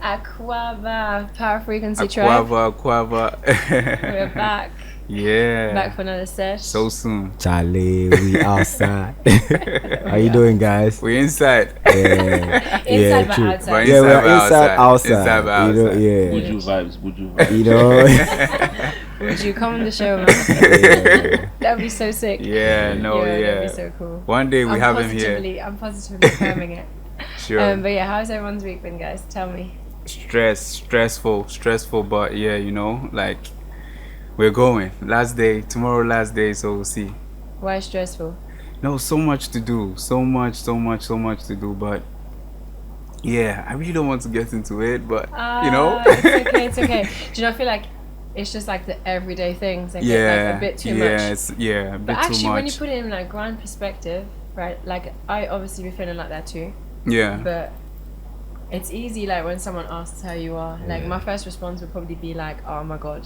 Aquava, Power Frequency Tribe. Aquava. We're back. Yeah. Back for another sesh. So soon. Charlie, we outside. How you doing, guys? We inside. Yeah. Inside but true. outside. But Yeah, we're outside. outside. Inside but outside. You know, yeah. Buju vibes. You know. Would you come on the show, man? Yeah. That'd be so sick. Yeah, That'd be so cool. One day we have him here. I'm positively confirming it. Sure. But yeah, how's everyone's week been, guys? Tell me. Stressful, but yeah, you know, like we're going. Tomorrow last day, so we'll see. Why stressful? No, so much to do. So much to do, but yeah, I really don't want to get into it, but you know. It's okay. Do you not feel like it's just like the everyday things that get like a bit too much? A bit but actually, too much. when you put it in like grand perspective, right? Like I obviously be feeling like that too. Yeah. But it's easy, like when someone asks how you are. Like my first response would probably be like, "Oh my god,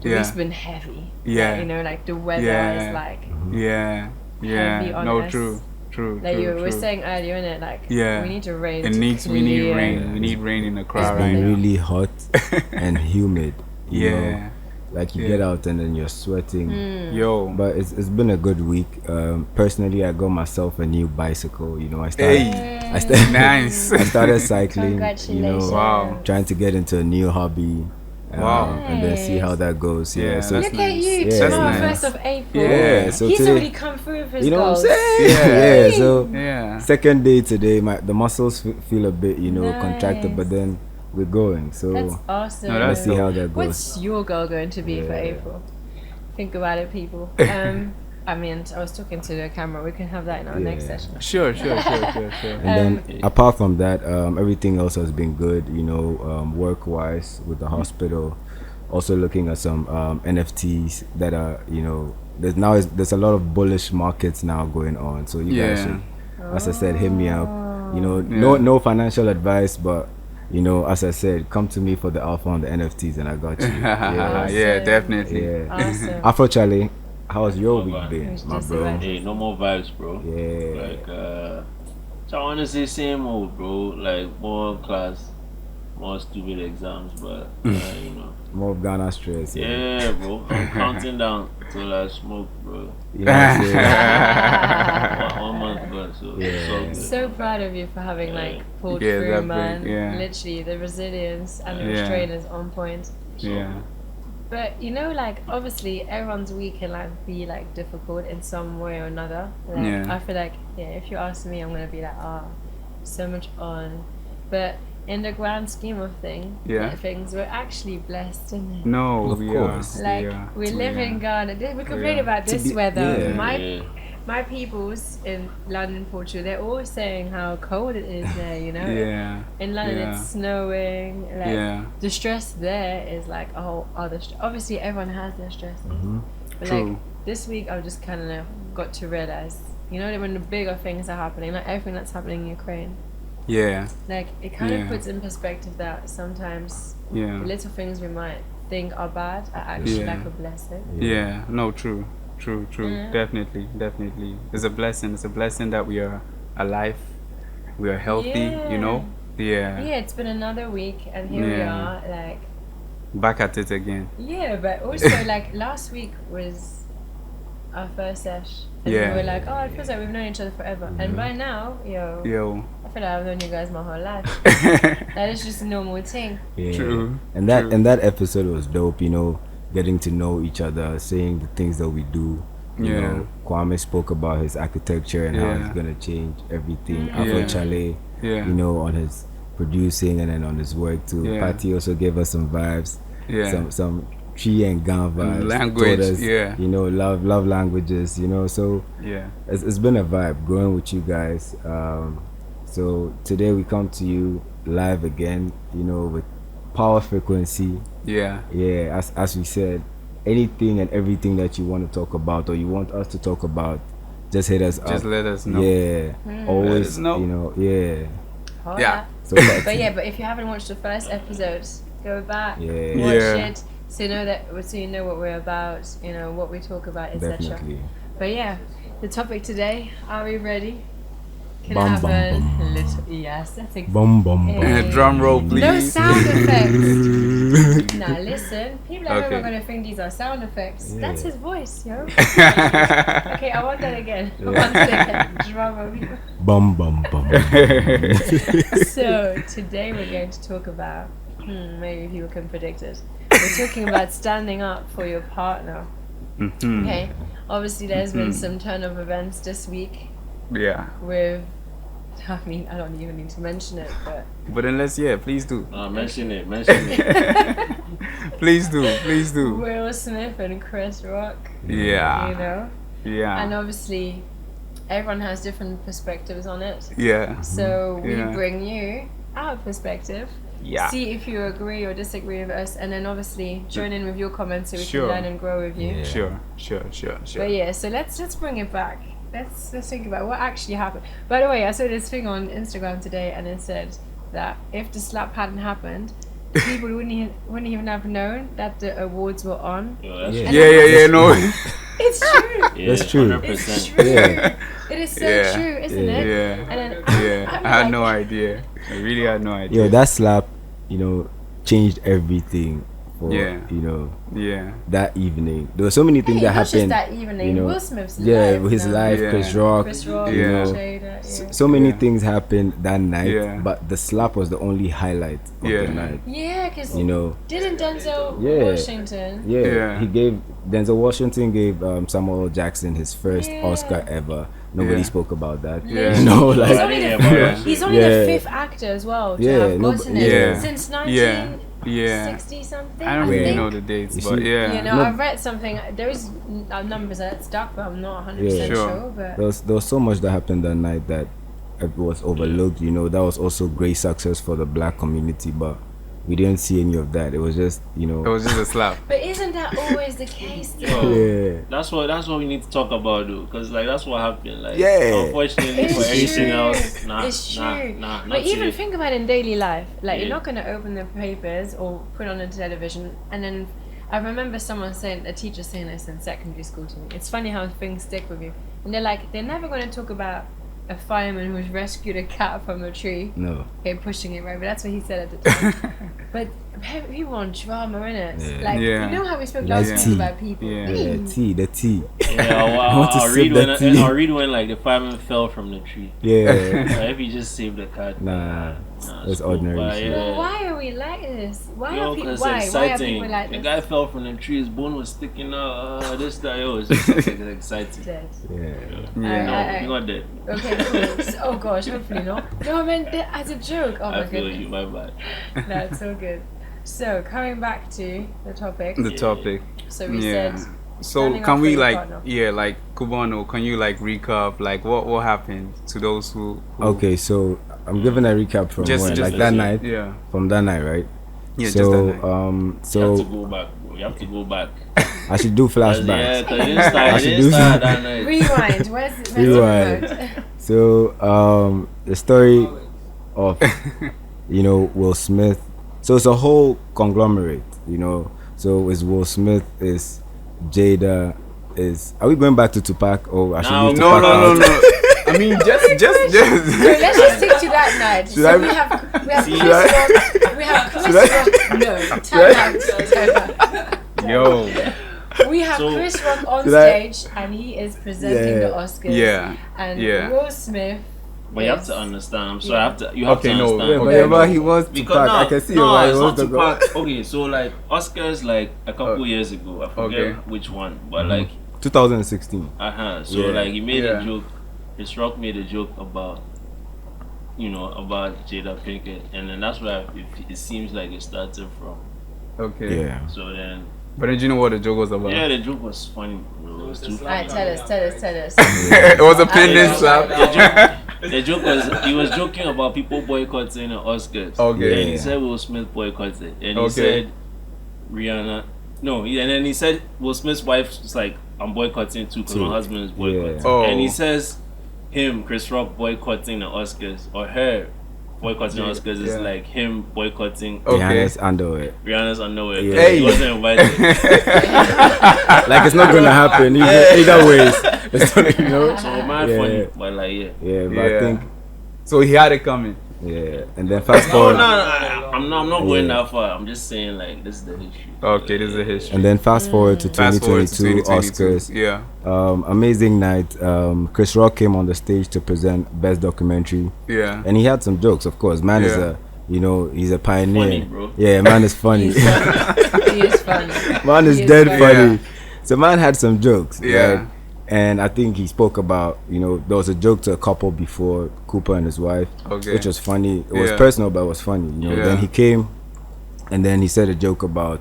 the week's been heavy." Yeah. Like, you know, like the weather is like heavy on us. True. Like you were saying earlier, innit? Like we need to rain. We need rain. We need rain in the crowd. It's been really hot and humid. You know? Like you get out and then you're sweating. Yo. But it's been a good week. Personally, I got myself a new bicycle. You know, I started nice. I started cycling. Congratulations. You know, trying to get into a new hobby. And then see how that goes. Yeah, so look at you, that's tomorrow, nice. 1st of April. Yeah, so he's today, already come through with his you know goals. what I'm saying? So yeah. second day today, the muscles feel a bit, contracted, Nice. but then we're going. So That's awesome. No, let's see how that goes. What's your goal going to be for April? Think about it, people. I mean, I was talking to the camera. We can have that in our next session. Sure. And then apart from that, everything else has been good, work-wise with the hospital. Also looking at some NFTs that are, there's a lot of bullish markets now going on. So you guys should, as I said, hit me up. No financial advice, but as I said, come to me for the alpha on the NFTs and I got you. Yeah, definitely. Yeah. Awesome. Afro Charlie, how's your week been, my bro? Hey, no more vibes, bro. Yeah. Like, I want to say same old, bro. Like, more class, more stupid exams, but, More of Ghana stress. Yeah, bro. I'm counting down till I smoke, bro. You know what I'm saying? 1 month gone, so Yeah. So proud of you for having pulled Yeah, through, that man. big, yeah. Literally, the resilience and the restraint is on point. Yeah. But obviously, everyone's week can be difficult in some way or another. I feel like if you ask me, I'm gonna be like, so much on, but in the grand scheme of things, we're actually blessed, isn't it? No, Of course. We live in Ghana. We complain about this weather. Yeah. My peoples in London, Portugal, they're always saying how cold it is there, Yeah. In London it's snowing. The stress there is other obviously everyone has their stresses. But True. this week I've just kind of got to realize, that when the bigger things are happening, like everything that's happening in Ukraine. Yeah. It kind of puts in perspective that sometimes the little things we might think are bad are actually like a blessing. Yeah. No, true. Definitely. It's a blessing. It's a blessing that we are alive. We are healthy, Yeah. It's been another week and here we are, back at it again. Yeah, but also last week was our first sesh. And we were like, it feels like we've known each other forever. And by now, I feel like I've known you guys my whole life. That is just a normal thing. Yeah. True. And that episode was dope, getting to know each other, saying the things that we do. You know, Kwame spoke about his architecture and how it's gonna change everything. Afro Chalet, on his producing and then on his work too. Patty also gave us some vibes. Some Tree and Gan vibes. Language, us, love languages, so it's been a vibe growing with you guys. So today we come to you live again, with Power Frequency. As we said, anything and everything that you want to talk about or you want us to talk about, just hit us up. Just let us know. Always, let us know. So but if you haven't watched the first episode, go back, watch it, so you know what we're about, what we talk about, etc. But the topic today, are we ready? Can Bum, I have bum, a bum. little? Yes, that's exactly. Bum bum bum. Hey. Drum roll, please. No sound effects. Now listen, people at home Okay. are gonna think these are sound effects. Yeah. That's his voice, yo. Okay, I want that again. Yeah. One second. Drum roll. Bum bum bum. So today we're going to talk about. Maybe people can predict it. We're talking about standing up for your partner. Mhm. Okay. Obviously, there's been some turn of events this week Yeah. with. I mean, I don't even need to mention it, but But unless, please do. Mention it. Please do. Will Smith and Chris Rock. Yeah. You know. Yeah. And obviously, everyone has different perspectives on it. Yeah. So we Yeah. bring you our perspective. Yeah. See if you agree or disagree with us, and then obviously join in with your comments so we Sure. can learn and grow with you. Yeah. Sure. But yeah, so let's bring it back. Let's think about what actually happened. By the way, I saw this thing on Instagram today, and it said that if the slap hadn't happened, people wouldn't even have known that the awards were on. Yo, that's Yeah. true. Yeah, no. It's true. Yeah, That's true. 100%. It's true. Yeah. It is so Yeah. true, isn't Yeah. it? Yeah. And then I had no idea. I really had no idea. Yo, that slap, changed everything for Yeah. Yeah. that evening. There were so many things Hey, that not just happened. that evening. Will Smith's Yeah, life his now. life, Yeah. Chris Rock. Chris Rock, Yeah. Jada, yeah. So many Yeah. things happened that night, Yeah. but the slap was the only highlight of Yeah. the night. Yeah, because You know, didn't Denzel Yeah. Washington? Yeah. he gave Denzel Washington gave Samuel L. Jackson his first Yeah. Oscar ever. Nobody Yeah. spoke about that. Yeah. You know, He's like only the, Yeah. he's only Yeah. the fifth actor as well to Yeah, have no, gotten it yeah. since Yeah. 1960 something. I don't Yeah. really think. know the dates, You but see- yeah. You know, No. I've read something. Those numbers that stuck, but I'm not 100% Yeah. Sure. sure. But there was so much that happened that night that it was overlooked. You know, that was also great success for the black community, but we didn't see any of that. It was just, It was just a slap. but isn't that always the case? Though? Yo, yeah. That's what we need to talk about, though, because like that's what happened. Like, Yeah. unfortunately It's for everything true. else, nah, It's nah, true. nah, But not even it. think about it in daily life. Like, you're Yeah. not going to open the papers or put on the television. And then I remember someone saying, a teacher saying this in secondary school to me. It's funny how things stick with you. And they're like, they're never going to talk about a fireman who's rescued a cat from a tree. No. Okay, pushing it, right? But that's what he said at the time. But people want drama, innit? Yeah. Like, Yeah. you know how we spoke Like last tea. week about people? Yeah. Yeah, the tea. Yeah, I want to I'll sip read that when tea. I'll read when like the fireman fell from the tree. Yeah. Like, if he just saved the cat, Nah, that's it's cool, ordinary but shit. Well, yeah. why are we like this? Why Yo, are people? 'cause Why? it's Why are exciting. people like The this? guy fell from the tree, his bone was sticking out. This guy, it's just something exciting. Dead. Yeah. Yeah. I- No, not dead. Okay, cool. Oh gosh, hopefully not. No, I meant that as a joke. Oh my I feel goodness. you, my bad. That's so good. So coming back to the topic. The topic. So we Yeah. said. So standing can up we for your like partner. like Cubano, can you like recap like what happened to those who Okay, so I'm giving a recap from Just- when, just like that listen. night, Yeah. from that night, right? Yeah, so, just that night. You have to so go back, bro. You have to go back. I should do Yeah, flashbacks. because it didn't start, I it should didn't do start some- that night. Rewind. Where's the Rewind. remote? So, the story of, Will Smith. So it's a whole conglomerate, So it's Will Smith, is Jada, is. Are we going back to Tupac? Or I should No, leave No, Tupac no, out? no. I mean just So let's just stick to that night. Should So I- we have Chris Should I- Rock. We have Chris Should I- Rock. No, time out. Yo. We have So- Chris Rock on Should I- stage, and he is presenting Yeah. the Oscars. Yeah. And Yeah. Will Smith. But you have is- to understand. I'm sorry, Yeah. you have Okay, to no, understand. Yeah, Okay, but whenever no. he wants Because Tupac, no, I can see no, why he it's wants not to go. Tupac. Okay, so like Oscars, like a couple years ago, I forget Okay. which one, but like 2016. So Yeah. like he made Yeah. a joke. Chris Rock made a joke about Jada Pinkett, and then that's where it seems like it started from. Okay. Yeah. So then, But then you know what the joke was about? yeah, the joke was funny, bro. It was too Alright, funny. tell us. It was a pendant slap. The joke was he was joking about people boycotting the Oscars. Okay. And he Yeah. said Will Smith boycotted, and he Okay. said Rihanna. No, and then he said Will Smith's wife was like, "I'm boycotting too because my Too. husband is boycotting." Yeah. Oh. And he says Chris Rock boycotting the Oscars, or her boycotting the Oscars is Yeah. like him boycotting Okay. Rihanna's underwear. Rihanna's underwear. Yeah. 'Cause he wasn't invited. Like it's not gonna happen either ways. It's not, So mad Yeah. funny, but like Yeah, but Yeah. I think So he had it coming. Yeah, and then fast forward. I'm not going that far. I'm just saying like this is the history. Okay, this is the history. And then fast forward to 2022 Oscars. Yeah. Amazing night. Chris Rock came on the stage to present Best Documentary. Yeah. And he had some jokes, of course. Man is a, he's a pioneer. Funny, bro. Yeah, man is funny. He is funny. Man is dead funny. So man had some jokes. Yeah. Right? And I think he spoke about, there was a joke to a couple before, Cooper and his wife, which was funny. It was personal, but it was funny. Then he came, and then he said a joke about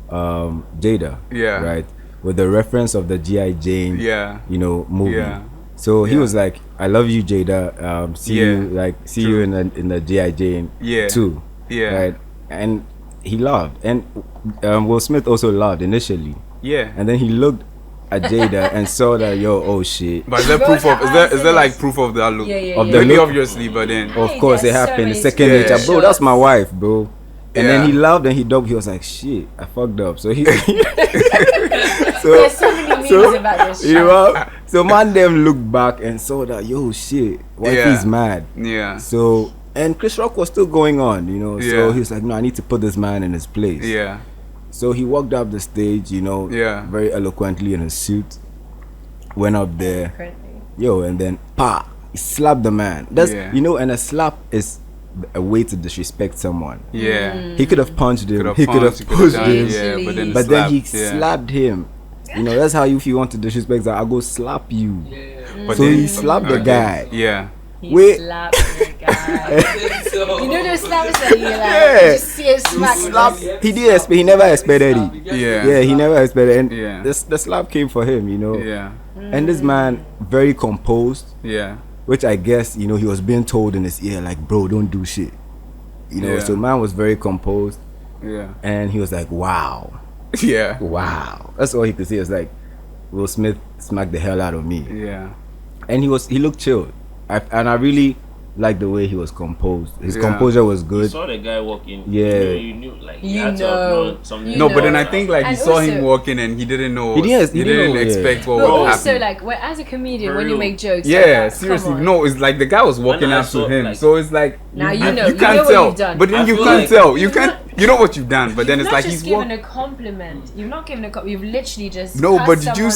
Jada, right, with the reference of the G.I. Jane, movie. Yeah. So he was like, "I love you, Jada. See you in the G.I. Jane too." Yeah. Right, and he laughed, and Will Smith also laughed initially. Yeah. And then he looked at Jada and saw that oh shit. But is there proof of is there like proof of that look? Of the look, obviously, but then of course it happened. The second nature, bro. That's my wife, bro. And then he laughed and he dubbed. He was like, "Shit, I fucked up." So he. There's so many memes about this. So man, them looked back and saw that shit, wifey's mad. Yeah. So and Chris Rock was still going on, So he was like, "No, I need to put this man in his place." Yeah. So he walked up the stage, very eloquently in his suit. Went up there, and then he slapped the man. That's and a slap is a way to disrespect someone. Yeah, he could have punched him. He could have pushed him. Yeah, but then he slapped him. That's how if you want to disrespect that, I'll go slap you. Yeah. So he slapped the guy. Yeah. He slapped the guy. Those slaps that you like, you just see it smack. He did expect. He never expected it. Yeah, he never expected. And the slap came for him. Yeah. And this man, very composed. Yeah. Which I guess, he was being told in his ear, like, bro, don't do shit. So man was very composed. Yeah. And he was like, wow. Yeah. Wow. That's all he could say. It was like, Will Smith smacked the hell out of me. Yeah. And he looked chilled. And I really liked the way he was composed. His composure was good. You saw the guy walking. Yeah. You knew, like, he had to have known something. No, but then I think, like, he saw him walking and he didn't know. He didn't expect what would happen. But also, like, as a comedian, when you make jokes, seriously, no, it's like the guy was walking after him. Like, so it's like, now you can't tell. What you've done. But then you can't tell. You know what you've done, but then it's like he's given a compliment. You've not given a compliment. You've literally just but did you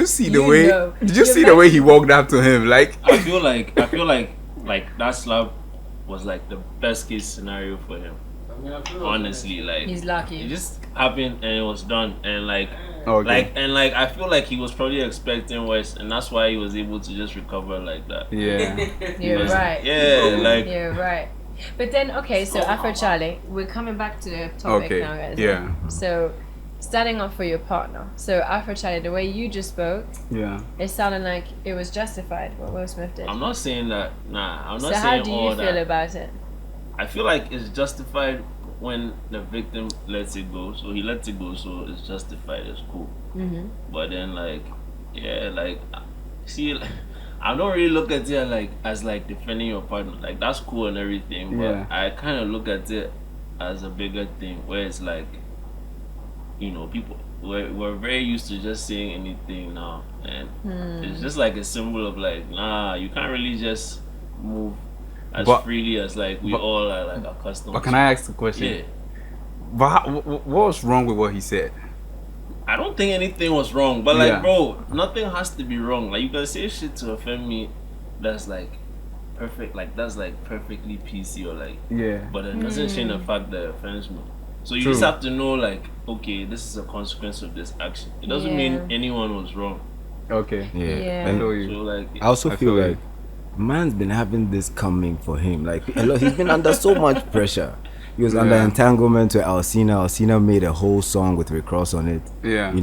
see the way he walked up to him? Like, I feel like that slap was like the best case scenario for him. Honestly, like, he's lucky. It just happened and it was done, and I feel like he was probably expecting worse, and that's why he was able to just recover like that. Yeah. You're right. Yeah, like, you're right. But then, okay, so Afro Charlie, we're coming back to the topic now, guys. Yeah. So, standing up for your partner. So, Afro Charlie, the way you just spoke, it sounded like it was justified what Will Smith did. I'm not saying that. Nah, I'm not saying all that. So, how do you feel about it? I feel like it's justified when the victim lets it go. So he lets it go, so it's justified. It's cool. Mm-hmm. But then, see. I don't really look at it as defending your partner. Like, that's cool and everything, but I kind of look at it as a bigger thing where it's like, people we're very used to just saying anything now, and it's just like a symbol of like, nah, you can't really just move as freely as we all are like accustomed. But can I ask the question? Yeah. But what was wrong with what he said? I don't think anything was wrong, but bro, nothing has to be wrong. Like, you can say shit to offend me that's like perfect, like that's like perfectly PC or like, but it doesn't change the fact that it offends me. So you just have to know, like, okay, this is a consequence of this action. It doesn't mean anyone was wrong. Okay. Yeah. I know you. So like, I also feel like man's been having this coming for him. Like, he's been under so much pressure. He was under entanglement with Alcina. Alcina made a whole song with Rick Ross on it. Yeah.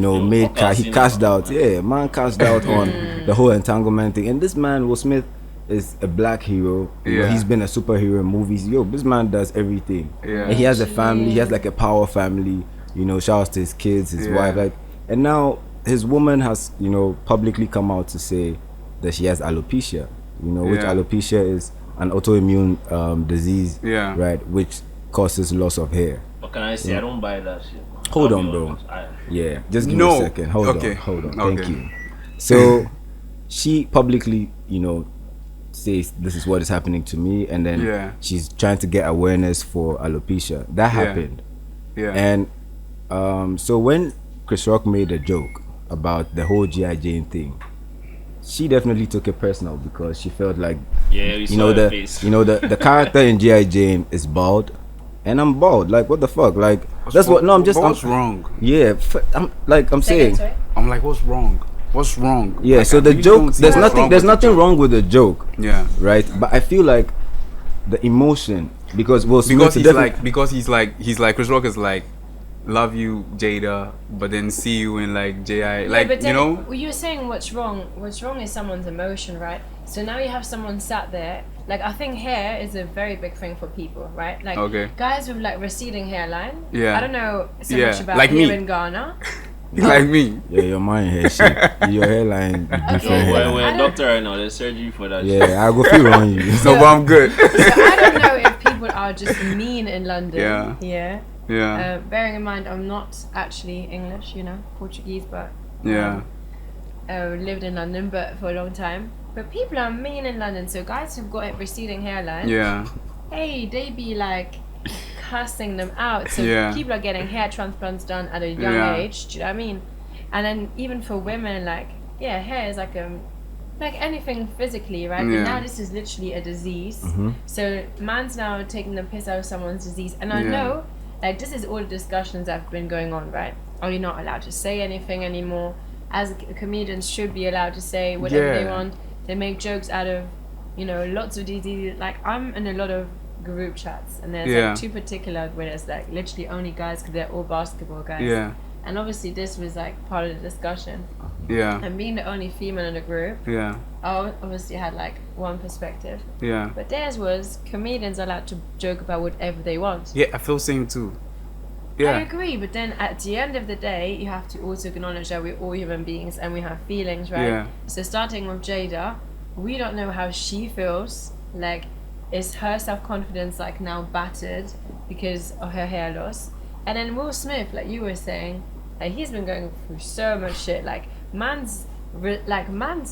He cashed out. Yeah, man cashed out on the whole entanglement thing. And this man, Will Smith, is a black hero. He's been a superhero in movies. This man does everything. Yeah. And he has a family. He has like a power family. Shout out to his kids, his wife. And now his woman has, publicly come out to say that she has alopecia. Which alopecia is an autoimmune disease. Yeah. Right. Which causes loss of hair. What can I say? I don't buy that shit. Hold on, bro. Just give me a second. Hold on. Thank you. So she publicly, says this is what is happening to me, and then she's trying to get awareness for alopecia. That happened. And so when Chris Rock made a joke about the whole G.I. Jane thing, she definitely took it personal because she felt like the character in G.I. Jane is bald and I'm bald. Like, what the fuck? Like, what's wrong? Yeah, I'm saying. I'm like, what's wrong? What's wrong? Yeah, like, so the joke, there's nothing wrong with the joke. Yeah. Right? But I feel like the emotion, because he's like Chris Rock is like, love you, Jada, but then see you in like J.I. Yeah, like, but then, you know? You're saying what's wrong. What's wrong is someone's emotion, right? So now you have someone sat there. Like, I think hair is a very big thing for people, right? Like, guys with like receding hairline. Yeah. I don't know so much about like here in Ghana. Like me. Yeah, your mind hair shit. Your hairline different hair. We're a doctor right now. There's surgery for that. Yeah, I'll go feel on you. So but I'm good. So I don't know if people are just mean in London. Yeah. Bearing in mind, I'm not actually English, Portuguese, but lived in London, but for a long time. But people are mean in London, so guys who've got a receding hairline, hey, they be like cussing them out. So people are getting hair transplants done at a young age. Do you know what I mean? And then even for women, like hair is like anything physically, right? And now this is literally a disease. So man's now taking the piss out of someone's disease, and I know. Like, this is all the discussions that have been going on, right? Are you not allowed to say anything anymore? As comedians should be allowed to say whatever they want. They make jokes out of, lots of diseases. Like, I'm in a lot of group chats, and there's like two particular where it's like literally only guys because they're all basketball guys. Yeah. And obviously this was like part of the discussion. Yeah. And being the only female in the group. Yeah. I obviously had like one perspective. Yeah. But theirs was comedians are allowed to joke about whatever they want. Yeah, I feel same too. Yeah. I agree, but then at the end of the day, you have to also acknowledge that we're all human beings and we have feelings, right? Yeah. So starting with Jada, we don't know how she feels. Like, is her self-confidence like now battered because of her hair loss? And then Will Smith, like you were saying, like he's been going through so much shit. Like man's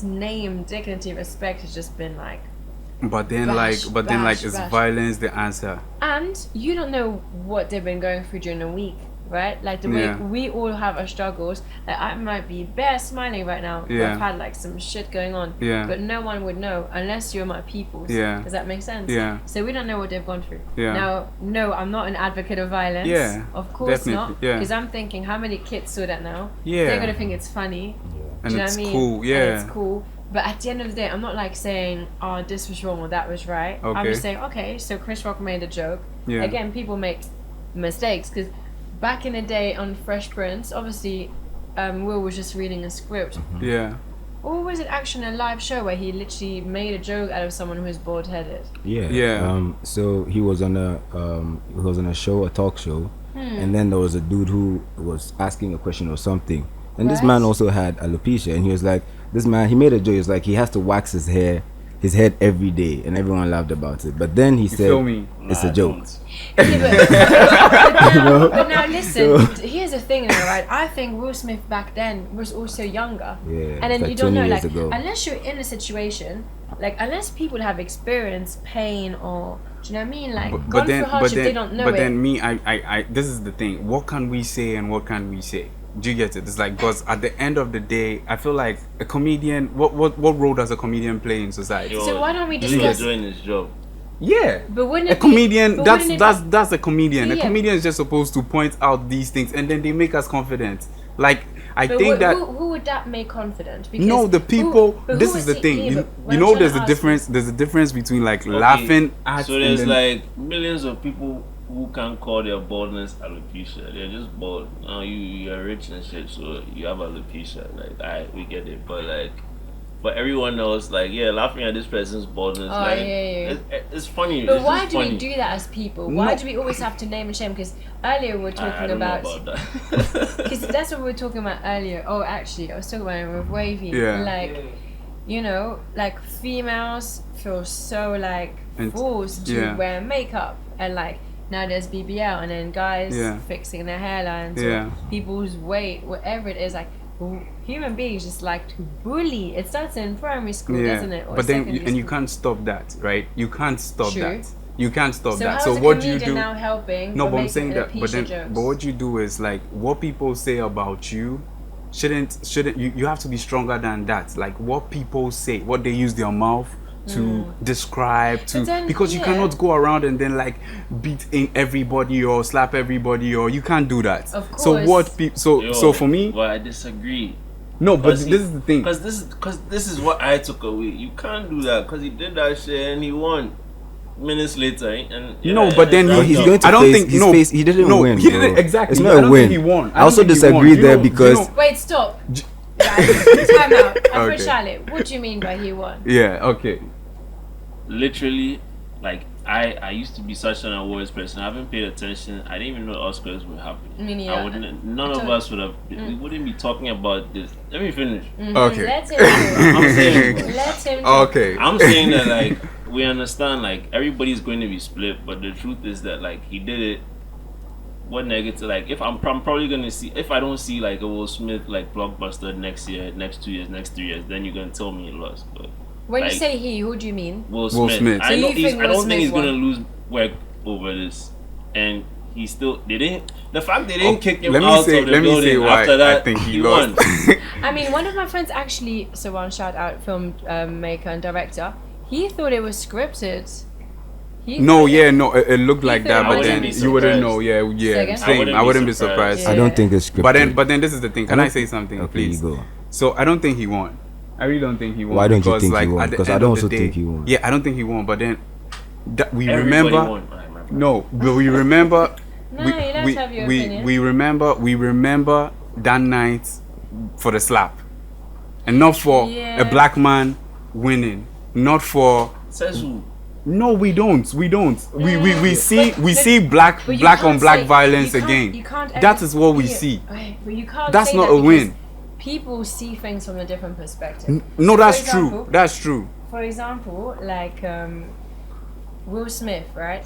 name, dignity, respect has just been like. But then is violence the answer? And you don't know what they've been going through during the week, right? Like the way we all have our struggles. Like I might be bare smiling right now. Yeah. I've had like some shit going on. Yeah. But no one would know unless you're my peoples. Yeah. Does that make sense? Yeah. So we don't know what they've gone through. Yeah. Now, no, I'm not an advocate of violence. Yeah. Of course definitely. Not. Yeah. Because I'm thinking, how many kids saw that now? Yeah. They're gonna think it's funny. Yeah. And you know it's what I mean? Cool. Yeah. And it's cool. But at the end of the day, I'm not like saying, oh, this was wrong or that was right. Okay. I'm just saying, okay, so Chris Rock made a joke. Yeah. Again, people make mistakes because back in the day on Fresh Prince, obviously, Will was just reading a script. Mm-hmm. Yeah. Or was it actually a live show where he literally made a joke out of someone who was bald-headed? Yeah. Yeah. So he was on a show, a talk show, and then there was a dude who was asking a question or something, and this man also had alopecia, and he was like. This man, he made a joke. It's like he has to wax his head every day, and everyone laughed about it. But then he said, "It's a joke." But now listen. Here's the thing, right? I think Will Smith back then was also younger. Yeah. And then like you don't know, like, unless you're in a situation, like, unless people have experienced pain or, do you know what I mean? Like, gone through hardship, they don't know it. But then me, I, this is the thing. What can we say and what can't we say? Do you get it? It's like, because at the end of the day, I feel like a comedian, what role does a comedian play in society? So why don't we discuss... doing his job. Yeah. But wouldn't it a comedian, that's a comedian. Yeah. A comedian is just supposed to point out these things and then they make us confident. Like, I think that... Who would that make confident? Because no, the people... This is the thing. You know there's a difference. There's a difference between like laughing at... So there's like millions of people who can't call their baldness alopecia. They're just bald. Now you're rich and shit, so you have alopecia. Like, we get it. But like, for everyone else, like, laughing at this person's baldness, it's funny. But why do we do that as people? Why do we always have to name and shame? Because earlier we were talking about that. Because that's what we were talking about earlier. Oh, actually, I was talking about it with Wavy. Yeah. Like, you know, like females feel so like forced to wear makeup and like. Now there's BBL and then guys fixing their hairlines or people's weight, whatever it is, like human beings just like to bully. It starts in primary school, doesn't it? Or but then secondary you school. can't stop that, right? You can't stop True. that. You can't stop So that. how's So a what do you comedian do? now helping? No, or but I'm making saying that. But alopecia then, jokes? but what you do is like what people say about you. Shouldn't you have to be stronger than that? Like what people say, what they use their mouth to describe to, then, because you cannot go around and then like beat in everybody or slap everybody, or you can't do that. Of course. So what people so for me, well, I disagree. no, but this is the thing. Because this is what I took away. You can't do that because he did that shit and he won. Minutes later, and No, but then he's going to I don't face think his no, face. He didn't no, win. He bro. didn't exactly. It's I not don't a win. think he won. I also don't think he won. disagree You there know- because you know- Wait, stop. Guys, time out. Okay. Charlotte, what do you mean by he won? Yeah. Okay. literally, like I used to be such an awards person. I haven't paid attention. I didn't even know Oscars were happening. Me neither. I wouldn't. None of us would have. We wouldn't be talking about this. Let me finish. Okay. Let him do I'm saying. it. Let him do Okay. I'm saying that like we understand like everybody's going to be split, but the truth is that like he did it. What negative? Like if I'm probably gonna see, if I don't see like a Will Smith like blockbuster next year, next 2 years, next 3 years, then you're gonna tell me he lost. But When like, you say he, who do you mean? Will Will Smith, Smith. I So know you think I Will don't think he's Smith gonna won? lose work over this, and he still they didn't. The fact they didn't kick him let me out say- of the let me say building why after that, I think he he lost. won. I mean, one of my friends actually, so one shout out, film maker and director, he thought it was scripted. He No, thought- yeah, no, it looked like thought that, it but wouldn't then be you wouldn't surprised. know. Yeah, Say yeah, again? same. I wouldn't be surprised. Yeah. I don't think it's scripted. But then this is the thing. Can I say something, Okay, please? you go. So I don't think he won. I really don't think he won. Why don't you because, think he like, won? at the Because I end don't of the also day- think he won. Yeah, I don't think he won. But then we Everybody remember. won. I remember. No, but we remember. No, you don't have your opinion. we remember that night for the slap, and not for Yeah. a black man winning, not for. Says who? No, we don't. We see But black you on can't black say- violence you can't- again. you can't That ever- is what we yeah, see. okay, but you can't That's say not that a win. because people see things from a different perspective. No, For that's example- true. That's true. For example, like Will Smith, right?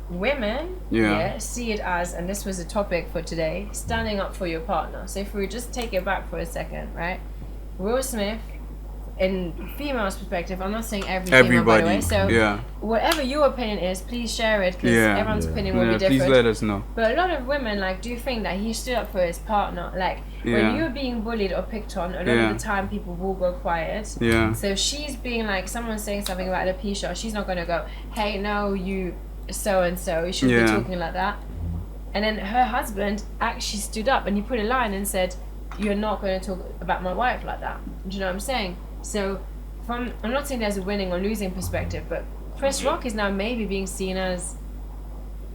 Women, Yeah. see it as, and this was a topic for today, standing up for your partner. So if we just take it back for a second, right? Will Smith, in female's perspective, I'm not saying every female, by the way. Everybody. So Yeah. whatever your opinion is, please share it because Yeah. everyone's opinion will Yeah, be different. please let us know. But a lot of women like do think that he stood up for his partner. Like Yeah. when you're being bullied or picked on, a lot Yeah. of the time people will go quiet. Yeah. So she's being like, someone's saying something about alopecia, she's not gonna go, hey, no, you so and so, you shouldn't be Yeah. talking like that. And then her husband actually stood up and he put a line and said, you're not going to talk about my wife like that. Do you know what I'm saying? So I'm not saying there's a winning or losing perspective, but Chris Rock is now maybe being seen as,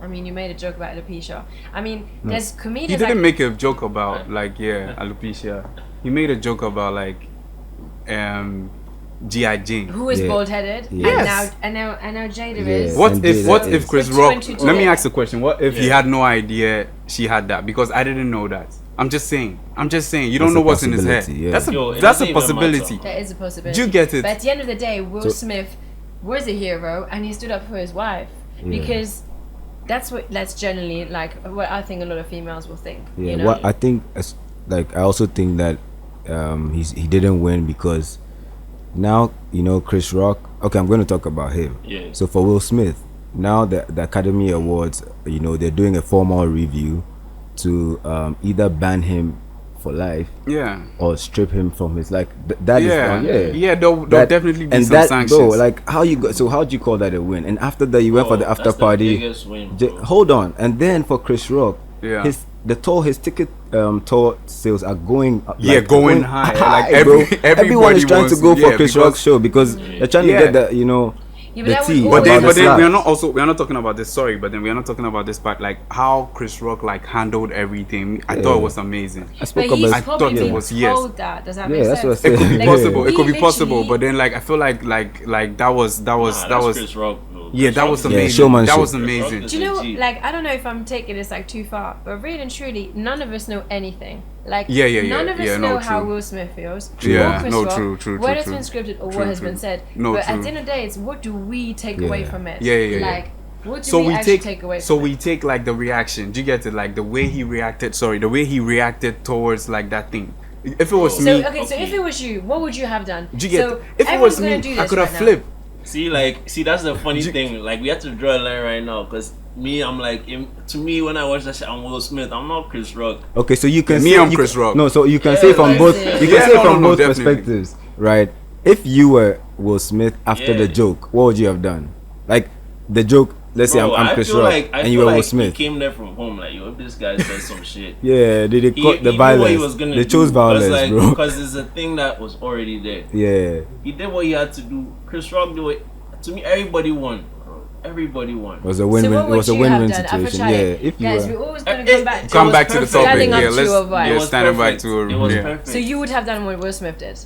I mean, you made a joke about alopecia. I mean, there's He comedians didn't like, make a joke about like alopecia. He made a joke about like G.I. Jane. who is Yeah. bald-headed, Yes. and now Jada Yeah. is. What And if Jada is- Chris With two Rock? and two Let me together. ask a question. What if he Yeah. had no idea she had that? Because I didn't know that. I'm just saying. You don't That's know a what's in his head. possibility, yeah. That's Yo, a it that's a doesn't even possibility. matter. There is a possibility. Do you get it? But at the end of the day, Will So- Smith was a hero and he stood up for his wife because that's generally like what I think a lot of females will think. Yeah, you know? what I think, I also think that he didn't win because now Chris Rock. Okay, I'm going to talk about him. Yeah. So for Will Smith, now the Academy Awards, they're doing a formal review to either ban him for life Yeah. or strip him from his that is Yeah. one, yeah. Yeah. There'll That- definitely be and some that, sanctions. bro, like how you go? So how'd you call that a win? And after that, you went for the after That's party. The biggest win, bro. Hold on, and then for Chris Rock, Yeah. his ticket tour sales are going up, Yeah, going high. Like, bro. everybody Everyone is trying to wants- go for yeah, Chris because- Rock's show because they're trying Yeah. to get the Yeah, but the that tea. was But then, about the slap. we are not talking about this. Sorry, but then we are not talking about this part. Like how Chris Rock like handled everything. I thought it was amazing. I But spoke he's about I probably thought it been was- yes. told that. Does that Yeah, make that's sense? what I It could be Like, possible. he It could be literally- possible. But then like I feel like that was That's Chris Rock, bro. yeah, Chris that Rock was is- amazing. showmanship. That was Chris Rock amazing. is Do you know, G. like, I don't know if I'm taking this like too far, but really and truly, none of us know anything. Like, Yeah, none of us yeah, know no, how true. Will Smith feels. Yeah, or Chris no, Rock, true, what has true. been scripted or True, what has true. been said. No, but true. at the end of the day, it's what do we take Yeah. away from it? Yeah. Like, what do So we we actually take, take away so from we it? take like the reaction. Do you get it? Like the way he reacted. Sorry, the way he reacted towards like that thing. If it was me, so if it was you, what would you have done? Do you get so if it was me, I could have flipped. See, that's the funny thing. Like, we have to draw a line right now, because me, I'm like, to me, when I watch that shit, I'm Will Smith. I'm not Chris Rock. Okay, so you can I'm Chris Rock. No, so you can say from both. You can say from both perspectives, right? If you were Will Smith after the joke, what would you have done? Like the joke. Let's say I'm Chris Rock, and you were Will Smith. He came there from home, like, yo, if this guy says some shit. Yeah, they caught the violence. They chose violence, bro. Because it's a thing that was already there. Yeah. He did what he had to do. Chris Rock did it. To me, everybody won. Everybody won. It was a win-win. It was a win-win situation. Yeah. If you guys, were, we're always going to come back to the topic. Yeah, let's stand back to it. It was perfect. So you would have done what Will Smith did?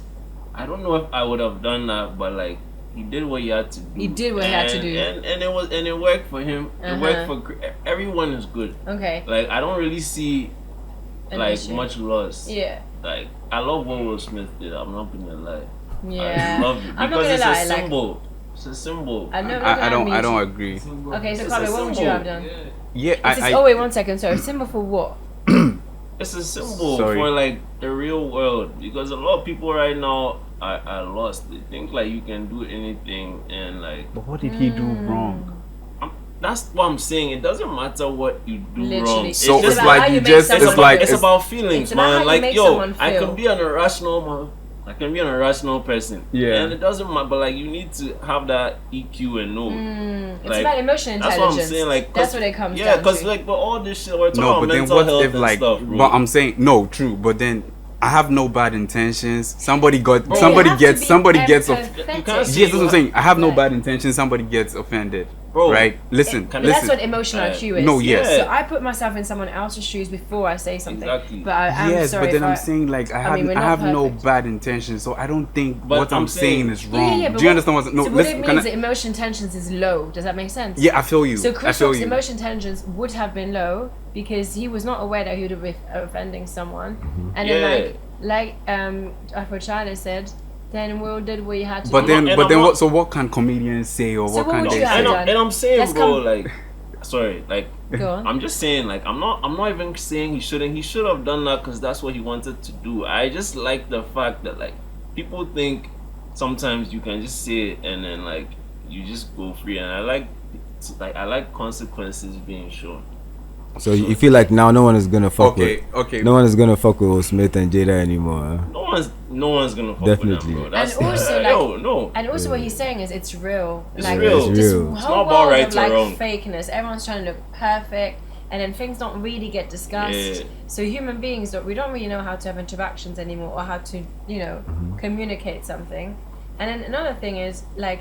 I don't know if I would have done that, but like, he did what he had to do. He did what he had to do, and it worked for him. It worked for everyone. Is good. Okay. Like, I don't really see much loss. Yeah. Like, I love what Will Smith did. I'm not gonna lie. Yeah. I love it because it's a symbol. It's a symbol. I don't agree. Okay, so Kwame, what would you have done? Yeah, oh wait, 1 second. Sorry, symbol for what? It's a symbol for like the real world, because a lot of people right now are lost. They think like you can do anything, and like. But what did he do wrong? That's what I'm saying. It doesn't matter what you do wrong. So it's like you just it's about feelings, man. Like, yo, I can be an irrational person. Yeah. And it doesn't matter, but like, you need to have that EQ and know. It's about emotional intelligence. That's what I'm saying. Like, that's what it comes down to. Yeah, because like, but all this shit we're talking about mental health and stuff, bro. But I'm saying true. But then I have no bad intentions. Somebody gets offended. Yes, that's what I'm saying. I have no bad intentions. Somebody gets offended. Bro, right? Listen. That's what emotional IQ is. No, yes. So I put myself in someone else's shoes before I say something. Exactly. But I'm sorry. But then I'm saying, like, I have no bad intentions, so I don't think what I'm saying is wrong. Do you understand what? No, so what it means that emotion intelligence is low. Does that make sense? Yeah, I feel you. So Chris Rock's emotion intelligence would have been low because he was not aware that he would be offending someone, and then like Afro-Charlie said. Then Will did what you had to do. But then what? So what can comedians say, or what can they say? And I'm saying, bro, like, sorry, like, go on. I'm just saying, like, I'm not even saying he shouldn't. He should have done that because that's what he wanted to do. I just like the fact that, like, people think sometimes you can just say it and then like you just go free, and I like consequences being shown. So you feel like now no one is gonna fuck with. Okay. No one is gonna fuck with Will Smith and Jada anymore. Huh? No one's gonna fuck Definitely. with them, bro. And also no. And also what he's saying is it's real. It's like real. this It's whole not world about right of like or wrong. fakeness. Everyone's trying to look perfect, and then things don't really get discussed. Yeah. So human beings we don't really know how to have interactions anymore, or how to communicate something. And then another thing is, like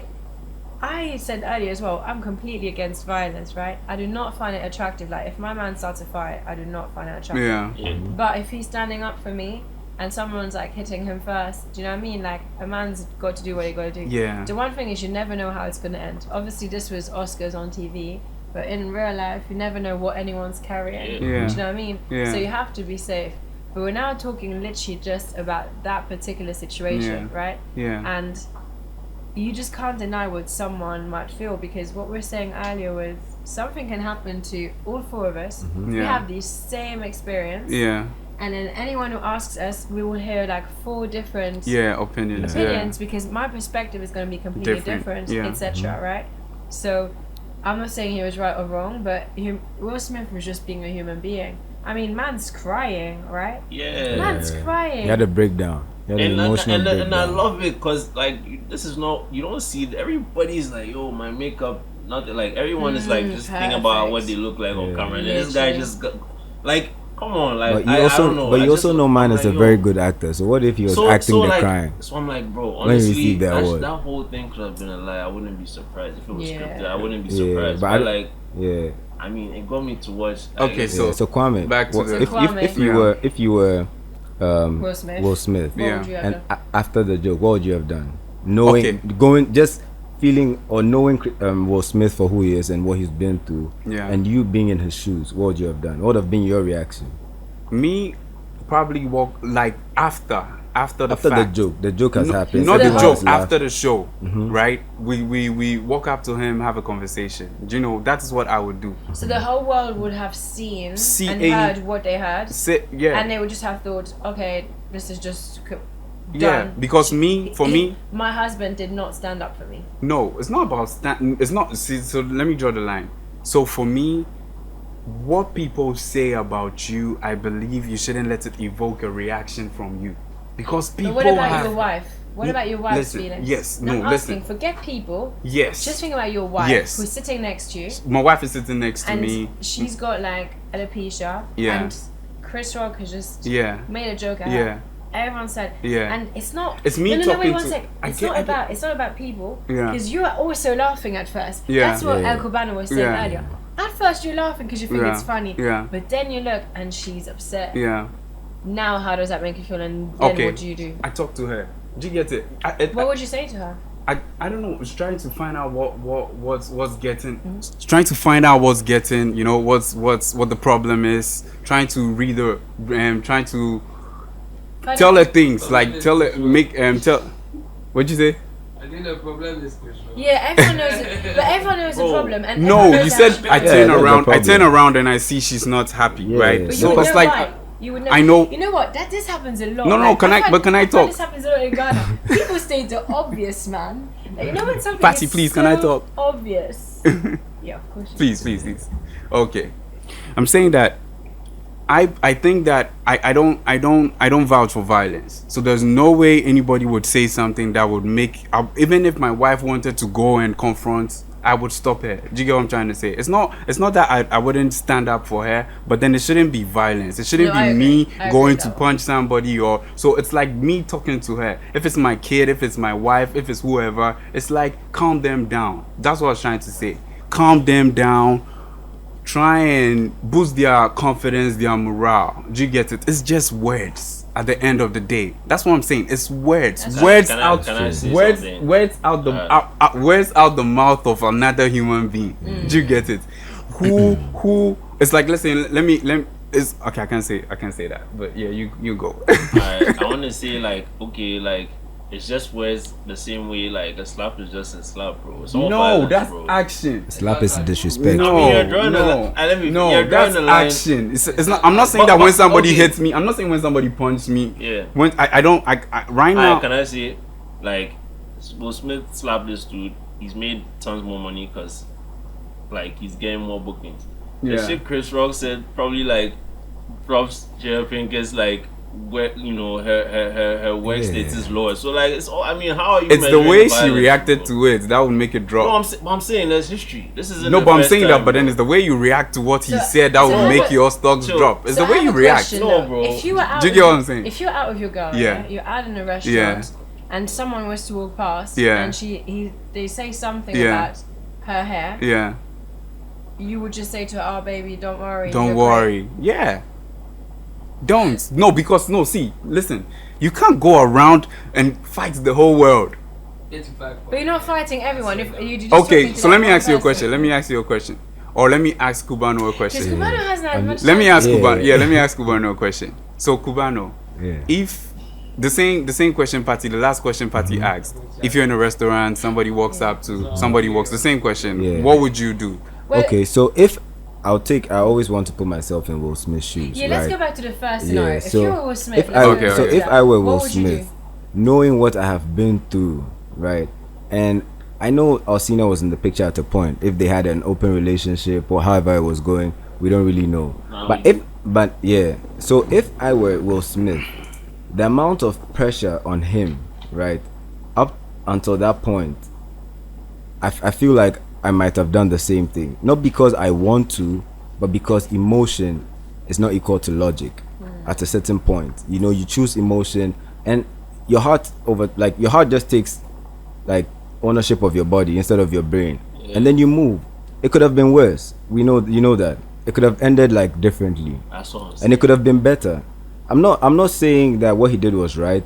I said earlier as well, I'm completely against violence, right? I do not find it attractive. Like, if my man starts a fight, I do not find it attractive. Yeah. But if he's standing up for me and someone's like hitting him first, do you know what I mean? Like, a man's got to do what he got to do. Yeah. The one thing is, you never know how it's going to end. Obviously, this was Oscars on TV, but in real life, you never know what anyone's carrying. Yeah. Do you know what I mean? Yeah. So you have to be safe. But we're now talking literally just about that particular situation, right? Yeah. And you just can't deny what someone might feel, because what we're saying earlier was something can happen to all four of us. Mm-hmm. We Yeah. have the same experience. Yeah. And then anyone who asks us, we will hear like 4 different opinions. because my perspective is going to be completely different, yeah. etc. Right? So I'm not saying he was right or wrong, but Will Smith was just being a human being. I mean, man's crying, right? Yeah. Man's crying. He had a breakdown. And I love it because, like, this is not, you don't see it. Everybody's like, yo, my makeup, nothing. Like, everyone is like just thinking about what they look like on camera. And this guy just got, like, come on, like, but you also know man is a very good actor. So what if he was acting the crime? So I'm like, bro, honestly, that whole thing could have been a lie. I wouldn't be surprised if it was scripted. I wouldn't be surprised. But I mean, it got me to watch. Okay, so Kwame, back to if you were Will Smith, and after the joke, what would you have done? Knowing, just feeling or knowing Will Smith for who he is and what he's been through, and you being in his shoes, what would you have done? What would have been your reaction? Me, probably walk like after the fact. The joke has happened. Not the Everyone joke, has after the show, right? We walk up to him, have a conversation. You know, that is what I would do. So the whole world would have seen and heard what they heard, and they would just have thought, okay, this is just done. Yeah, because for me, my husband did not stand up for me. No, it's not about it's not. See, so let me draw the line. So for me, what people say about you, I believe you shouldn't let it evoke a reaction from you, because people. But what about your wife? What about your wife's feelings? Yes, no, listen. Asking, forget people. Yes. Just think about your wife, who's sitting next to you. My wife is sitting next to me. And she's got like alopecia. Yeah. And Chris Rock has just made a joke at her. her. Everyone said, and it's not. It's me talking wait one to. sec. It's not about people. Yeah. Because you are also laughing at first. Yeah. That's what El Cubano was saying earlier. At first you're laughing because you think it's funny. Yeah. But then you look and she's upset. Yeah. Now how does that make you feel? And then what do you do? I talk to her. Do you get it? What would you say to her? I don't know. It's trying to find out what's getting. Mm-hmm. Trying to find out what's getting. You know what the problem is. Trying to read the. Trying to. Tell her things like tell. What'd you say? I think the problem is Chris Rock. Yeah, everyone knows it, but everyone knows the problem. And no, you said I turn around. I turn around and I see she's not happy, right? But so it's like why. You would know. I know. You know what? This happens a lot. No, like, can I talk? This happens a lot in Ghana. People state the obvious, man. Like, you know when something Patty, is please, so can I talk? Obvious. Yeah, of course. Please. Okay, I'm saying that. I think that I don't vouch for violence. So there's no way anybody would say something that would make, even if my wife wanted to go and confront, I would stop her. Do you get what I'm trying to say? It's not that I wouldn't stand up for her, but then it shouldn't be violence. It shouldn't be me going to punch somebody or so. It's like me talking to her. If it's my kid, if it's my wife, if it's whoever, it's like calm them down. That's what I was trying to say. Calm them down. Try and boost their confidence, their morale. Do you get it? It's just words at the end of the day. That's what I'm saying. It's words. Words out the mouth of another human being. Do you get it? Who it's like, listen, let me it's okay, I can't say that. But yeah, you go. I want to say like, okay, like it's just words the same way like a slap is just a slap, bro. It's all violence, that's bro. action. Slap is disrespect. That's action. It's not. I'm not saying that when somebody hits me. I'm not saying when somebody punches me. Yeah. When I don't. Right now. Can I say, like, Will Smith slapped this dude. He's made tons more money because, like, he's getting more bookings. Yeah. The shit Chris Rock said probably like, props Jada Pinkett's like. Where her work status is lower, so like it's all. I mean, how are you? It's the way she reacted to it that would make it drop. No, I'm saying there's history. This is no, but I'm saying that. But then it's the way you react to what he said that would make your stocks drop. It's the way you react. No, bro. If you were out, do you get what I'm saying? If you're out with your girl, you're out in a restaurant, and someone was to walk past, and they say something about her hair, you would just say to her, "Oh, baby, don't worry. Don't worry." Yeah. Don't. No, because see, listen, you can't go around and fight the whole world. But you're not fighting everyone. If you just okay, so let me ask you a question. Or let me ask Cubano a question. Because Cubano hasn't had much time. Let me ask Cubano a question. So Cubano, if the same question Patty, the last question Patty asked, if you're in a restaurant, somebody walks the same question, what would you do? Well, okay, so if I always want to put myself in Will Smith's shoes. Yeah, let's go back to the first scenario. If you were Will Smith, if I were Will Smith, knowing what I have been through, right, and I know Alcina was in the picture at a point. If they had an open relationship or however it was going, we don't really know. So if I were Will Smith, the amount of pressure on him, right, up until that point, I feel like I might have done the same thing. Not because I want to, but because emotion is not equal to logic. At a certain point, you choose emotion, and your heart just takes like ownership of your body instead of your brain, and then you move. It could have been worse. You know that it could have ended like differently, and it could have been better. I'm not saying that what he did was right.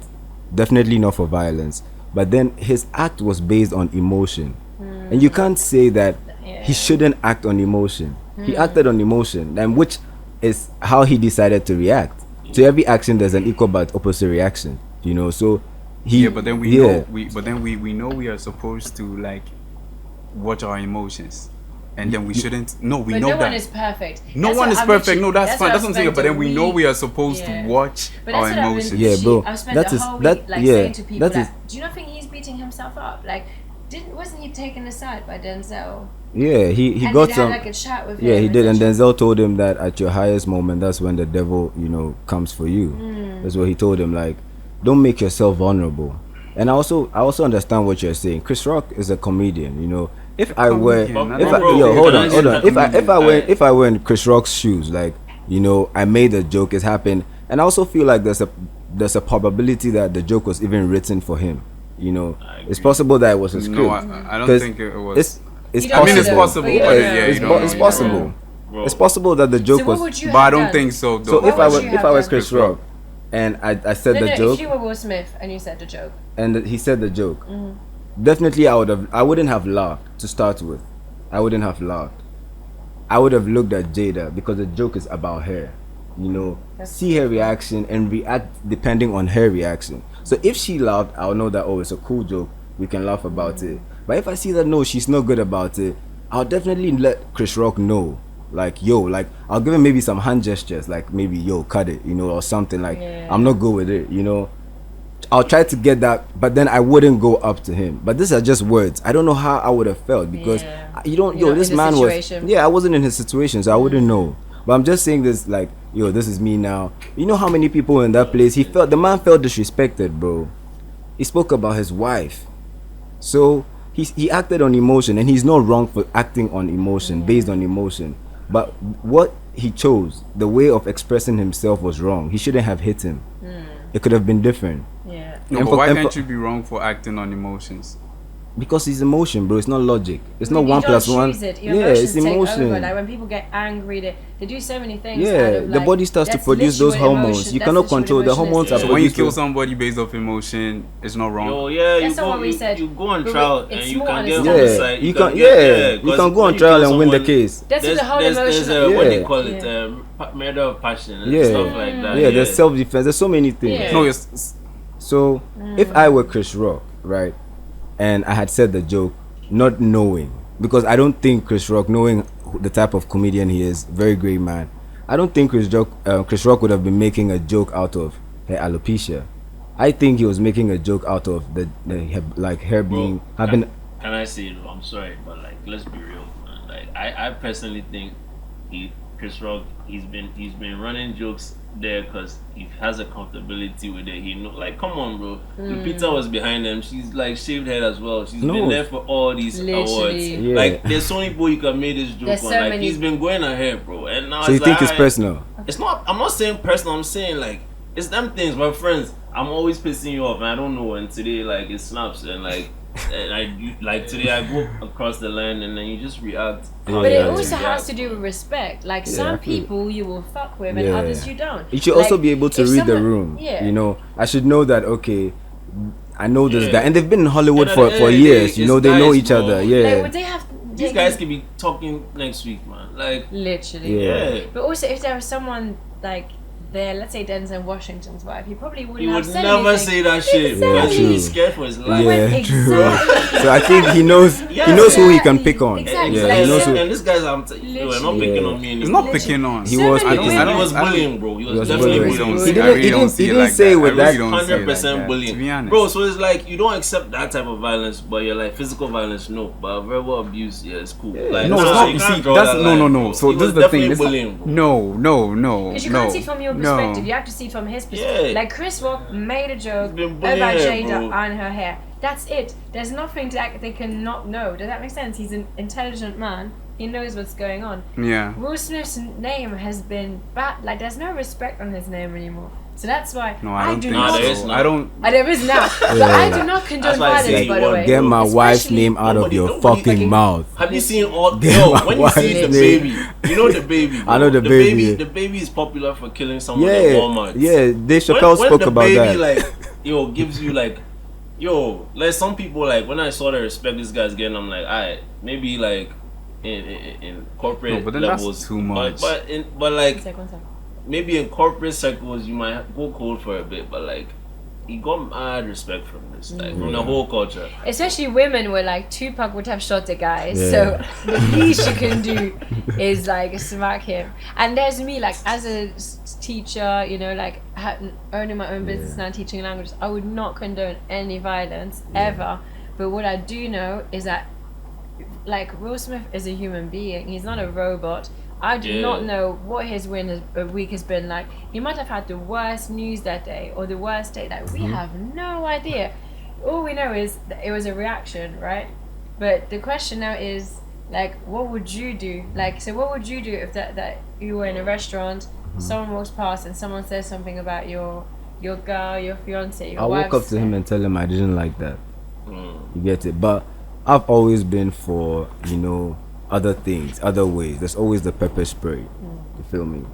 Definitely not for violence, but then his act was based on emotion. And you can't say that he shouldn't act on emotion. He acted on emotion, and which is how he decided to react. to every action there's an equal but opposite reaction, you know. So but then we know we know we are supposed to like watch our emotions. And then we shouldn't. No, we but know no that one is perfect. No one is perfect. No, that's fine. That's what I'm saying. But then we know we are supposed to watch our emotions. Yeah, bro. I've spent the whole week saying to people, do you not think he's beating himself up? Like, wasn't he taken aside by Denzel? Yeah, he got some. Had like a chat with him. Yeah, he did, and Denzel told him that at your highest moment, that's when the devil, you know, comes for you. That's what he told him. Like, don't make yourself vulnerable. And I also understand what you're saying. Chris Rock is a comedian, you know. If I were in Chris Rock's shoes, like, you know, I made a joke, it's happened, and I also feel like there's a probability that the joke was even written for him. You know, it's possible that it was a script. No, I don't think it was. It's I mean, it's possible. It's possible. It's possible that the joke was, but I don't think so. Though. So if I was Chris Rock, and I said the joke. If you were Will Smith and you said the joke, and he said the joke. Definitely I wouldn't have laughed to start with. I wouldn't have laughed. I would have looked at Jada because the joke is about her. You know, see her reaction and react depending on her reaction. So if she laughed, I'll know that, oh, it's a cool joke, we can laugh about it. But if I see that no, she's not good about it, I'll definitely let Chris Rock know. Like, yo, like, I'll give him maybe some hand gestures, like maybe, yo, cut it, you know, or something, like, I'm not good with it, you know. I'll try to get that, but then I wouldn't go up to him. But these are just words. I don't know how I would have felt because this man was, I wasn't in his situation, so I wouldn't know. But I'm just saying this, like, yo, this is me now. You know how many people in that place, the man felt disrespected, bro. He spoke about his wife. So he acted on emotion, and he's not wrong for acting on emotion, based on emotion. But what he chose, the way of expressing himself was wrong. He shouldn't have hit him. It could have been different. Yeah. No, but why can't you be wrong for acting on emotions? Because it's emotion, bro. It's not logic. It's not 1 + 1. It's emotion. Like when people get angry, they do so many things. Yeah, the body starts to produce those hormones. You cannot control the hormones. So when you kill somebody based off emotion, it's not wrong. That's not what we said. You go on trial and you can get homicide. You can go on trial and win the case. That's the whole emotion. There's what they call it, murder of passion and stuff like that. Yeah, there's self-defense. There's so many things. No, so if I were Chris Rock, right? And I had said the joke, not knowing, because I don't think Chris Rock, knowing the type of comedian he is, very great man, I don't think Chris Rock would have been making a joke out of her alopecia. I think he was making a joke out of the hair being having. Can I say it? I'm sorry, but like, let's be real. Like, I personally think Chris Rock, he's been running jokes there because he has a comfortability with it. He know, like, come on, bro. Lupita was behind them. She's like shaved head as well. She's been there for all these awards. Yeah. Like, there's so many people you can make this joke on. Like, he's been going ahead, bro. And now so you think it's personal? It's not. I'm not saying personal. I'm saying like it's them things. My friends, I'm always pissing you off, and I don't know. And today, like, it snaps, and like. Today I go across the line and then you just react. But it also has to do with respect. Like some people you will fuck with and others you don't. You should also be able to read the room. You know, I should know that, okay, I know this guy, and they've been in Hollywood for years. You know, they know each other. Yeah. Like, would they have? These guys could be talking next week, man. Like literally. Yeah. But also, if there was someone like. There, let's say Denzel Washington's wife, he probably wouldn't have said never anything. say that shit because he's scared for his life. Yeah, exactly. So I think he knows who he can pick on. Exactly. Yeah, he knows who. And this guy's we're not picking on me anymore. He's not picking on. He was picking on. He was bullying, bro. He was definitely bullying. He didn't say with that 100% bullying, bro. So it's like you don't accept that type of violence, but you're like physical violence, no. But verbal abuse, yeah, it's cool. Like, no, it's not. You see, that's no. So this is the thing. No. Because you can't see from your perspective. You have to see from his perspective. Yeah. Like Chris Rock made a joke about Jada and her hair. That's it. There's nothing that they cannot know. Does that make sense? He's an intelligent man. He knows what's going on. Yeah. Will Smith's name has been bad. Like there's no respect on his name anymore. So that's why I do not. There is now. But I do not condone violence, by the way. Get my wife's name out of your fucking mouth. Have you seen all? When you see the baby, you know the baby. Bro. I know the baby. The baby is popular for killing someone at Walmart. Yeah, Dave Chappelle spoke about that. Like, gives you like, like some people like when I saw the respect this guy's getting, I'm like, alright, maybe like in corporate but then levels, that's too much. But like. maybe in corporate circles you might go cold for a bit, but like he got mad respect from this, like from the whole culture. Especially women were like, Tupac would have shot a guy, so the least you can do is like smack him. And there's me, like as a teacher, you know, like owning my own business now, teaching languages, I would not condone any violence ever. But what I do know is that, like, Will Smith is a human being. He's not a robot. I do not know what his week has been like. He might have had the worst news that day or the worst day. Like, we have no idea. All we know is that it was a reaction, right? But the question now is, like, what would you do? Like, so what would you do if that you were in a restaurant, someone walks past and someone says something about your girl, your fiance, your wife? I walk up to him and tell him I didn't like that. You get it? But I've always been for, you know, other things, other ways. There's always the pepper spray. You feel me?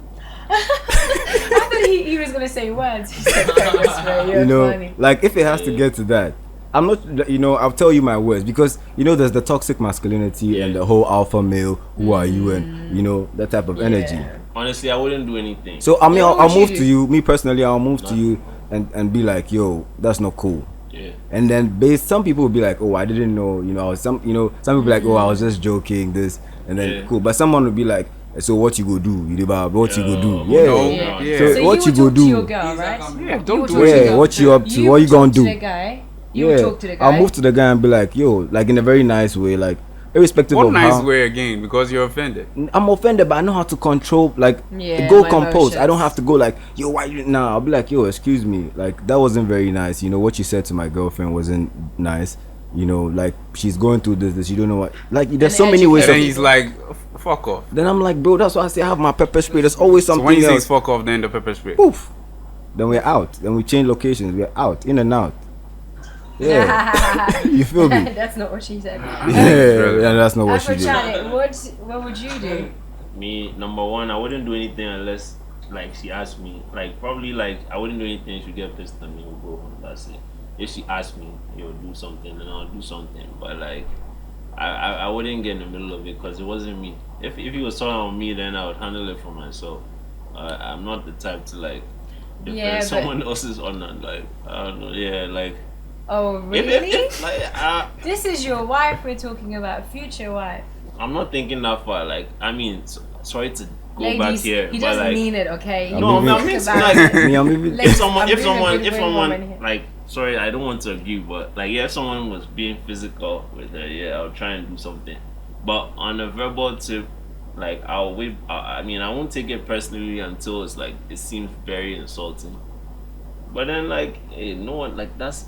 I thought he was gonna say words. He said pepper spray. You're you know, funny. like if it has to get to that, I'm not, you know, I'll tell you my words, because you know there's the toxic masculinity and the whole alpha male. Who are you? And you know that type of energy. Honestly, I wouldn't do anything. So I mean, I'll move to you. Me personally, I'll move to you and be like, yo, that's not cool. Yeah. And then some people will be like, oh, I didn't know, you know, some people be like, oh, I was just joking, this, and then cool. But someone will be like, so what you go do? You about what you go do? Yeah. So what you go do? To your girl, right? Yeah, don't do it. Yeah, what you up to? What you gonna do? You would talk to the guy. I'll move to the guy and be like, yo, like in a very nice way, like irrespective what of nice how. way again? Because you're offended. I'm offended, but I know how to control, like, Yeah, go my compose. emotions. I don't have to go like, yo, why you now? I'll be like, yo, excuse me, like that wasn't very nice. You know what you said to my girlfriend wasn't nice. You know, like she's going through this. You don't know what. Like there's so many ways. And then he's like, fuck off. Then I'm like, bro, that's why I say I have my pepper spray. There's always something So when he else. says fuck off, then the pepper spray. Poof. Then we're out. Then we change locations. We're out, in and out. Yeah. You feel me? That's not what she said. Yeah, that's not what she did. Charlie, what would you do? Me, number one, I wouldn't do anything unless like she asked me. Like probably like I wouldn't do anything. She get pissed at me or go home. That's it. If she asked me, yo, do something, then I'll do something. But like, I wouldn't get in the middle of it because it wasn't me. If he was talking about me, then I would handle it for myself. I'm not the type to like defend someone else's honor. Like I don't know. Yeah, like. Oh really? If, like, this is your wife we're talking about, future wife. I'm not thinking that far. Like I mean, sorry to go Ladies, back here. he but doesn't like, mean it, okay? No, I mean, like, Ladies, if I'm someone, like, sorry, I don't want to agree, but like, yeah, if someone was being physical with her, yeah, I'll try and do something. But on a verbal tip, like, I'll wait. I mean, I won't take it personally until it's like it seems very insulting. But then, like, hey, no one, like, that's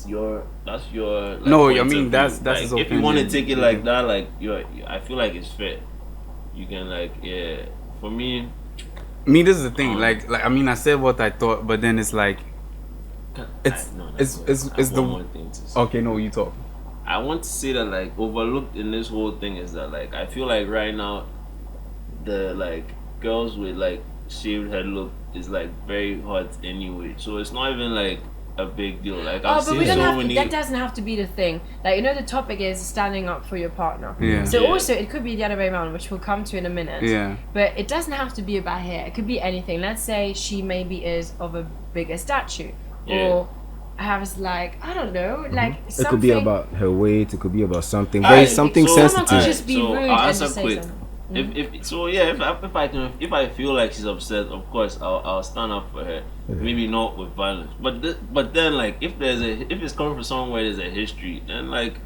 your. Like, no, I mean that's like, his if you want to take it like that, like, I feel like it's fair. You can like, yeah. For me, this is the thing. Like I mean, I said what I thought, but then it's like, it's the one more thing to say. Okay, no, you talk. I want to say that like overlooked in this whole thing is that like I feel like right now, the like girls with like shaved head look is like very hot anyway. So it's not even like a big deal. Like I've seen so many. That doesn't have to be the thing. Like, you know, the topic is standing up for your partner. Yeah. So also it could be the other way around, which we'll come to in a minute. Yeah. But it doesn't have to be about hair. It could be anything. Let's say she maybe is of a bigger stature, or has like, I don't know, like something. It could be about her weight. It could be about something very sensitive. Someone could just be rude I'll and just say quick. something. If I feel like she's upset, of course I'll stand up for her. Maybe not with violence, but then like if it's coming from someone where there's a history, then like.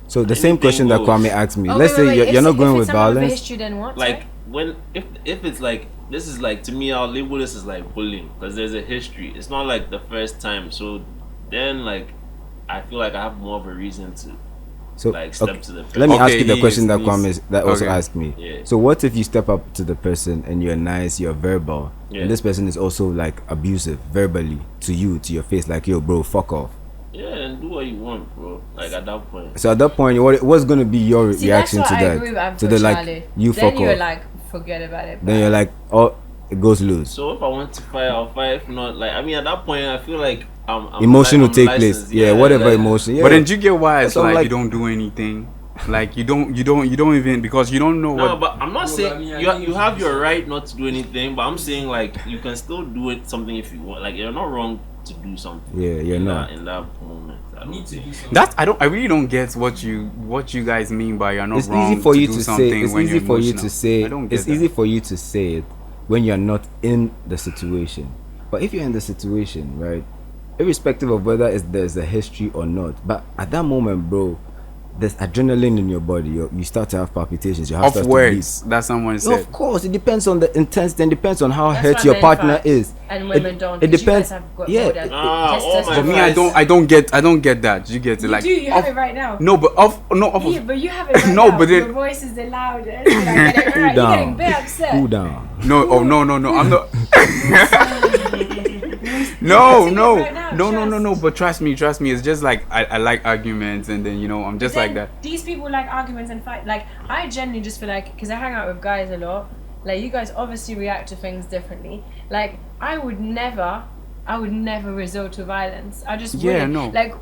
So the same question that Kwame asked me. Oh, Let's say you're not going with violence. History, then what? Like when if it's like this is like, to me, I'll label this as like bullying because there's a history. It's not like the first time, so then like I feel like I have more of a reason to. So like step to the person. let me ask you the question that Kwame also asked me. Yeah. So what if you step up to the person and you're nice, you're verbal, and this person is also like abusive verbally to you, to your face, like, yo, bro, fuck off. Yeah, and do what you want, bro. Like at that point. So at that point, what's gonna be your reaction to I that? agree with To the like, you then fuck off. Then you're like, forget about it. Then you're like, oh, it goes loose. So if I want to fight, I'll fight. If not, like, I mean, at that point, I feel like emotion will take place. Yeah, whatever like, emotion. Yeah. But then do you get why it's So like like- you don't do anything? Like you don't even, because you don't know what. No, but I'm not saying you have your right not to do anything, but I'm saying like you can still do it something if you want. Like you're not wrong to do something. Yeah, you're not. In that moment. I really don't get what you guys mean by you're not It's wrong easy for to you do to something say. It's when easy you're for you emotional. to say. I don't get It's that. easy for you to say it when you're not in the situation. But if you're in the situation, right, irrespective of whether there's a history or not, but at that moment, bro, there's adrenaline in your body. You start to have palpitations. Your heart starts Of words that someone to beat. said. Of course, it depends on the intensity and depends on how That's hurt what your men partner fight. is. And women don't. It 'cause depends. You guys have got Yeah. more than testosterone. For me, I don't get that. You get it, You like do. You have it right now. no, but Yeah, but you have it right No, now. but Your voice is the loudest. You're like, get it right. You're getting a bit upset. Cool down. no, I'm not. No. But trust me. It's just like I like arguments, and then I'm just like that. These people like arguments and fight. Like I genuinely just feel like, because I hang out with guys a lot. Like you guys obviously react to things differently. Like I would never resort to violence. I just wouldn't. No. Like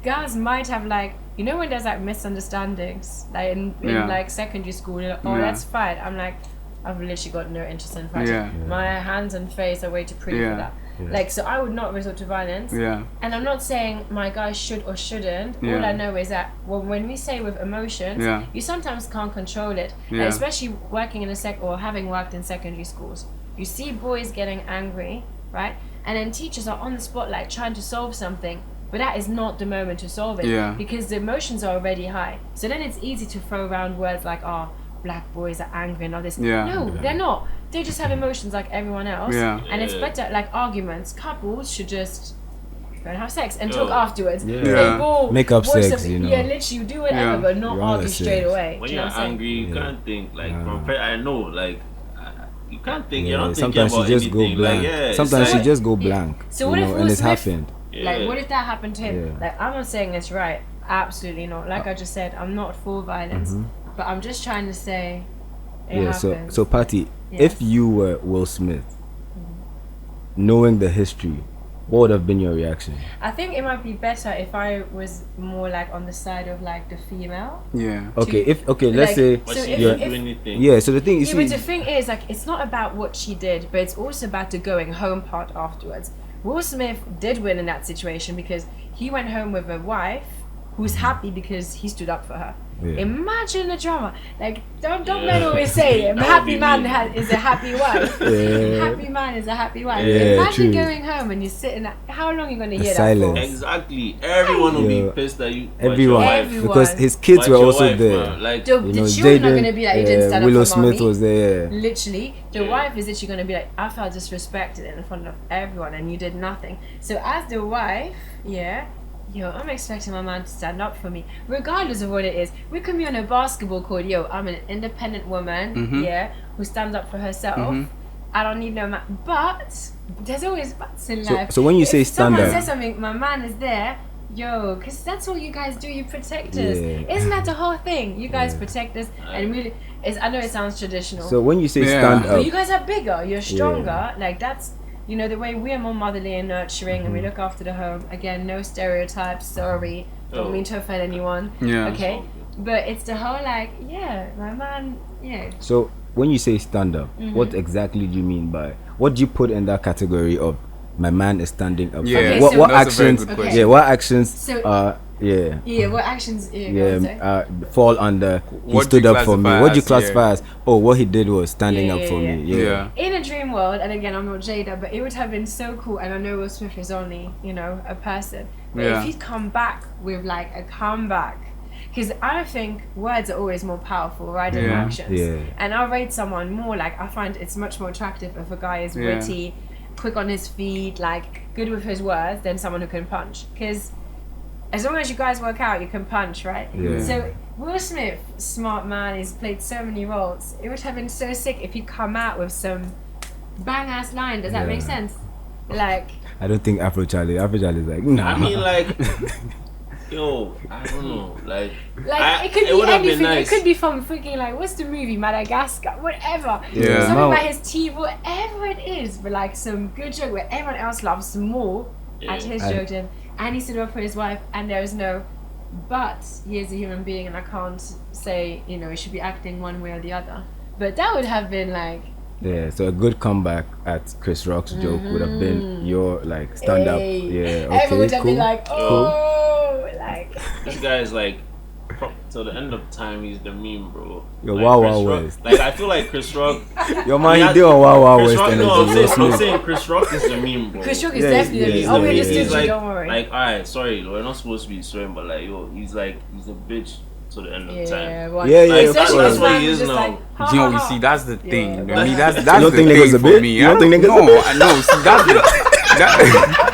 guys might have like, when there's like misunderstandings, like in like secondary school. You're like, oh, that's fine. I'm like, I've literally got no interest in fighting. Yeah. My hands and face are way too pretty for that. Yeah. Like, so I would not resort to violence. Yeah. And I'm not saying my guys should or shouldn't. Yeah. All I know is that when we say with emotions, you sometimes can't control it. Yeah. Like, especially working in or having worked in secondary schools. You see boys getting angry, right? And then teachers are on the spot, like trying to solve something. But that is not the moment to solve it. Yeah. Because the emotions are already high. So then it's easy to throw around words like, black boys are angry and all this. Yeah. No, they're not. They just have emotions like everyone else. Yeah. And it's better, like arguments. Couples should just go and have sex and talk afterwards. Yeah. They go, Make up voice sex, up, you know. Yeah, literally do whatever, but not You're on argue the straight sex. away. When Do you know you're what I'm saying? angry, you can't think like I know, like you can't think. You're not thinking Sometimes about you just go anything. blank. Like, Sometimes like, you just go blank. So what if Will and it's Smith- happened. Like, what if that happened to him? Yeah. Like, I'm not saying it's right. Absolutely not. Like I just said, I'm not for violence. But I'm just trying to say it happens. So Patty, if you were Will Smith, knowing the history, what would have been your reaction? I think it might be better if I was more like on the side of like the female. Yeah. Okay, let's like, say but So she if- didn't if- do anything. yeah. So the thing is, Yeah, but the thing is, like, it's not about what she did, but it's also about the going home part afterwards. Will Smith did win in that situation because he went home with a wife who's happy because he stood up for her. Yeah. Imagine the drama. Like, don't men always say a happy man is a happy wife. Happy man is a happy wife. Yeah, Imagine true. going home and you're sitting there. How long are you going to The hear silence. that for? Exactly. Everyone will Yeah. be pissed at you. but everyone, your wife- Everyone. because his kids but were your also wife, there. man, like, The children are going to be like, you didn't stand Willow up for Smith mommy. was there. Literally, the wife is literally going to be like, I felt disrespected in front of everyone and you did nothing. So as the wife, I'm expecting my man to stand up for me, regardless of what it is. We can be on a basketball court, I'm an independent woman, who stands up for herself. I don't need no man. But there's always buts in life. So when you say if someone stand up- says something, my man is there. Because that's what you guys do. You protect us. Yeah. Isn't that the whole thing? You guys protect us, and really, I know it sounds traditional. So when you say Yeah. stand But up, you guys are bigger, you're stronger. Like that's, the way we are more motherly and nurturing and we look after the home. Again, no stereotypes, sorry. Don't mean to offend anyone. Yeah. Okay. But it's the whole like, my man, so when you say stand up, what exactly do you mean by? What do you put in that category of my man is standing up? Yeah. Okay, What so- what That's a very actions? good question. Yeah, what actions? So- what actions? Go on, sorry. Fall under. He What stood do you up for me. classify What do you as, classify as? Oh, what he did was standing up for me. Yeah. In a dream world, and again, I'm not Jada, but it would have been so cool. And I know Will Smith is only, a person. But if he'd come back with like a comeback, because I think words are always more powerful, right, than Yeah. actions. Yeah. And I'll rate someone more like, I find it's much more attractive if a guy is witty, quick on his feet, like good with his words, than someone who can punch. Because as long as you guys work out, you can punch, right? Yeah. So Will Smith, smart man, he's played so many roles. It would have been so sick if he'd come out with some bang ass line. Does that make sense? Like, I don't think Afro Charlie is like, nah. I mean, like, I don't know, like it could be would have been anything. nice. It could be from freaking like, what's the movie, Madagascar, whatever. Yeah. Something No. about his teeth, whatever it is, but like some good joke where everyone else laughs more at his And- joke than, and he stood up for his wife, and there was no but he is a human being, and I can't say, you know, he should be acting one way or the other. But that would have been like. Yeah, so a good comeback at Chris Rock's joke would have been your like stand up. Yeah, okay, everyone would have cool. been like, oh, like. This guy is like, till the end of time, he's the meme, bro. Yo, like Wow Chris Wow Rock, West. like I feel like Chris Rock. Yo man, he did on Wow Wow Chris West Rock, energy. no, I'm Will saying Smith. Chris Rock is the meme, bro. Chris Rock is Yeah, definitely yeah, the he's meme. Oh, the we meme, understood yeah. you, don't worry. Like, alright, sorry, we're not supposed to be swearing, but like, yo, he's a bitch to the end of time. Well, Yeah, Like, of that's course. what he is now. You know, you see, that's the thing. Yeah, I mean, that's You don't the think thing niggas a for bitch? me. You don't think niggas a no, bitch? no, see, that's the,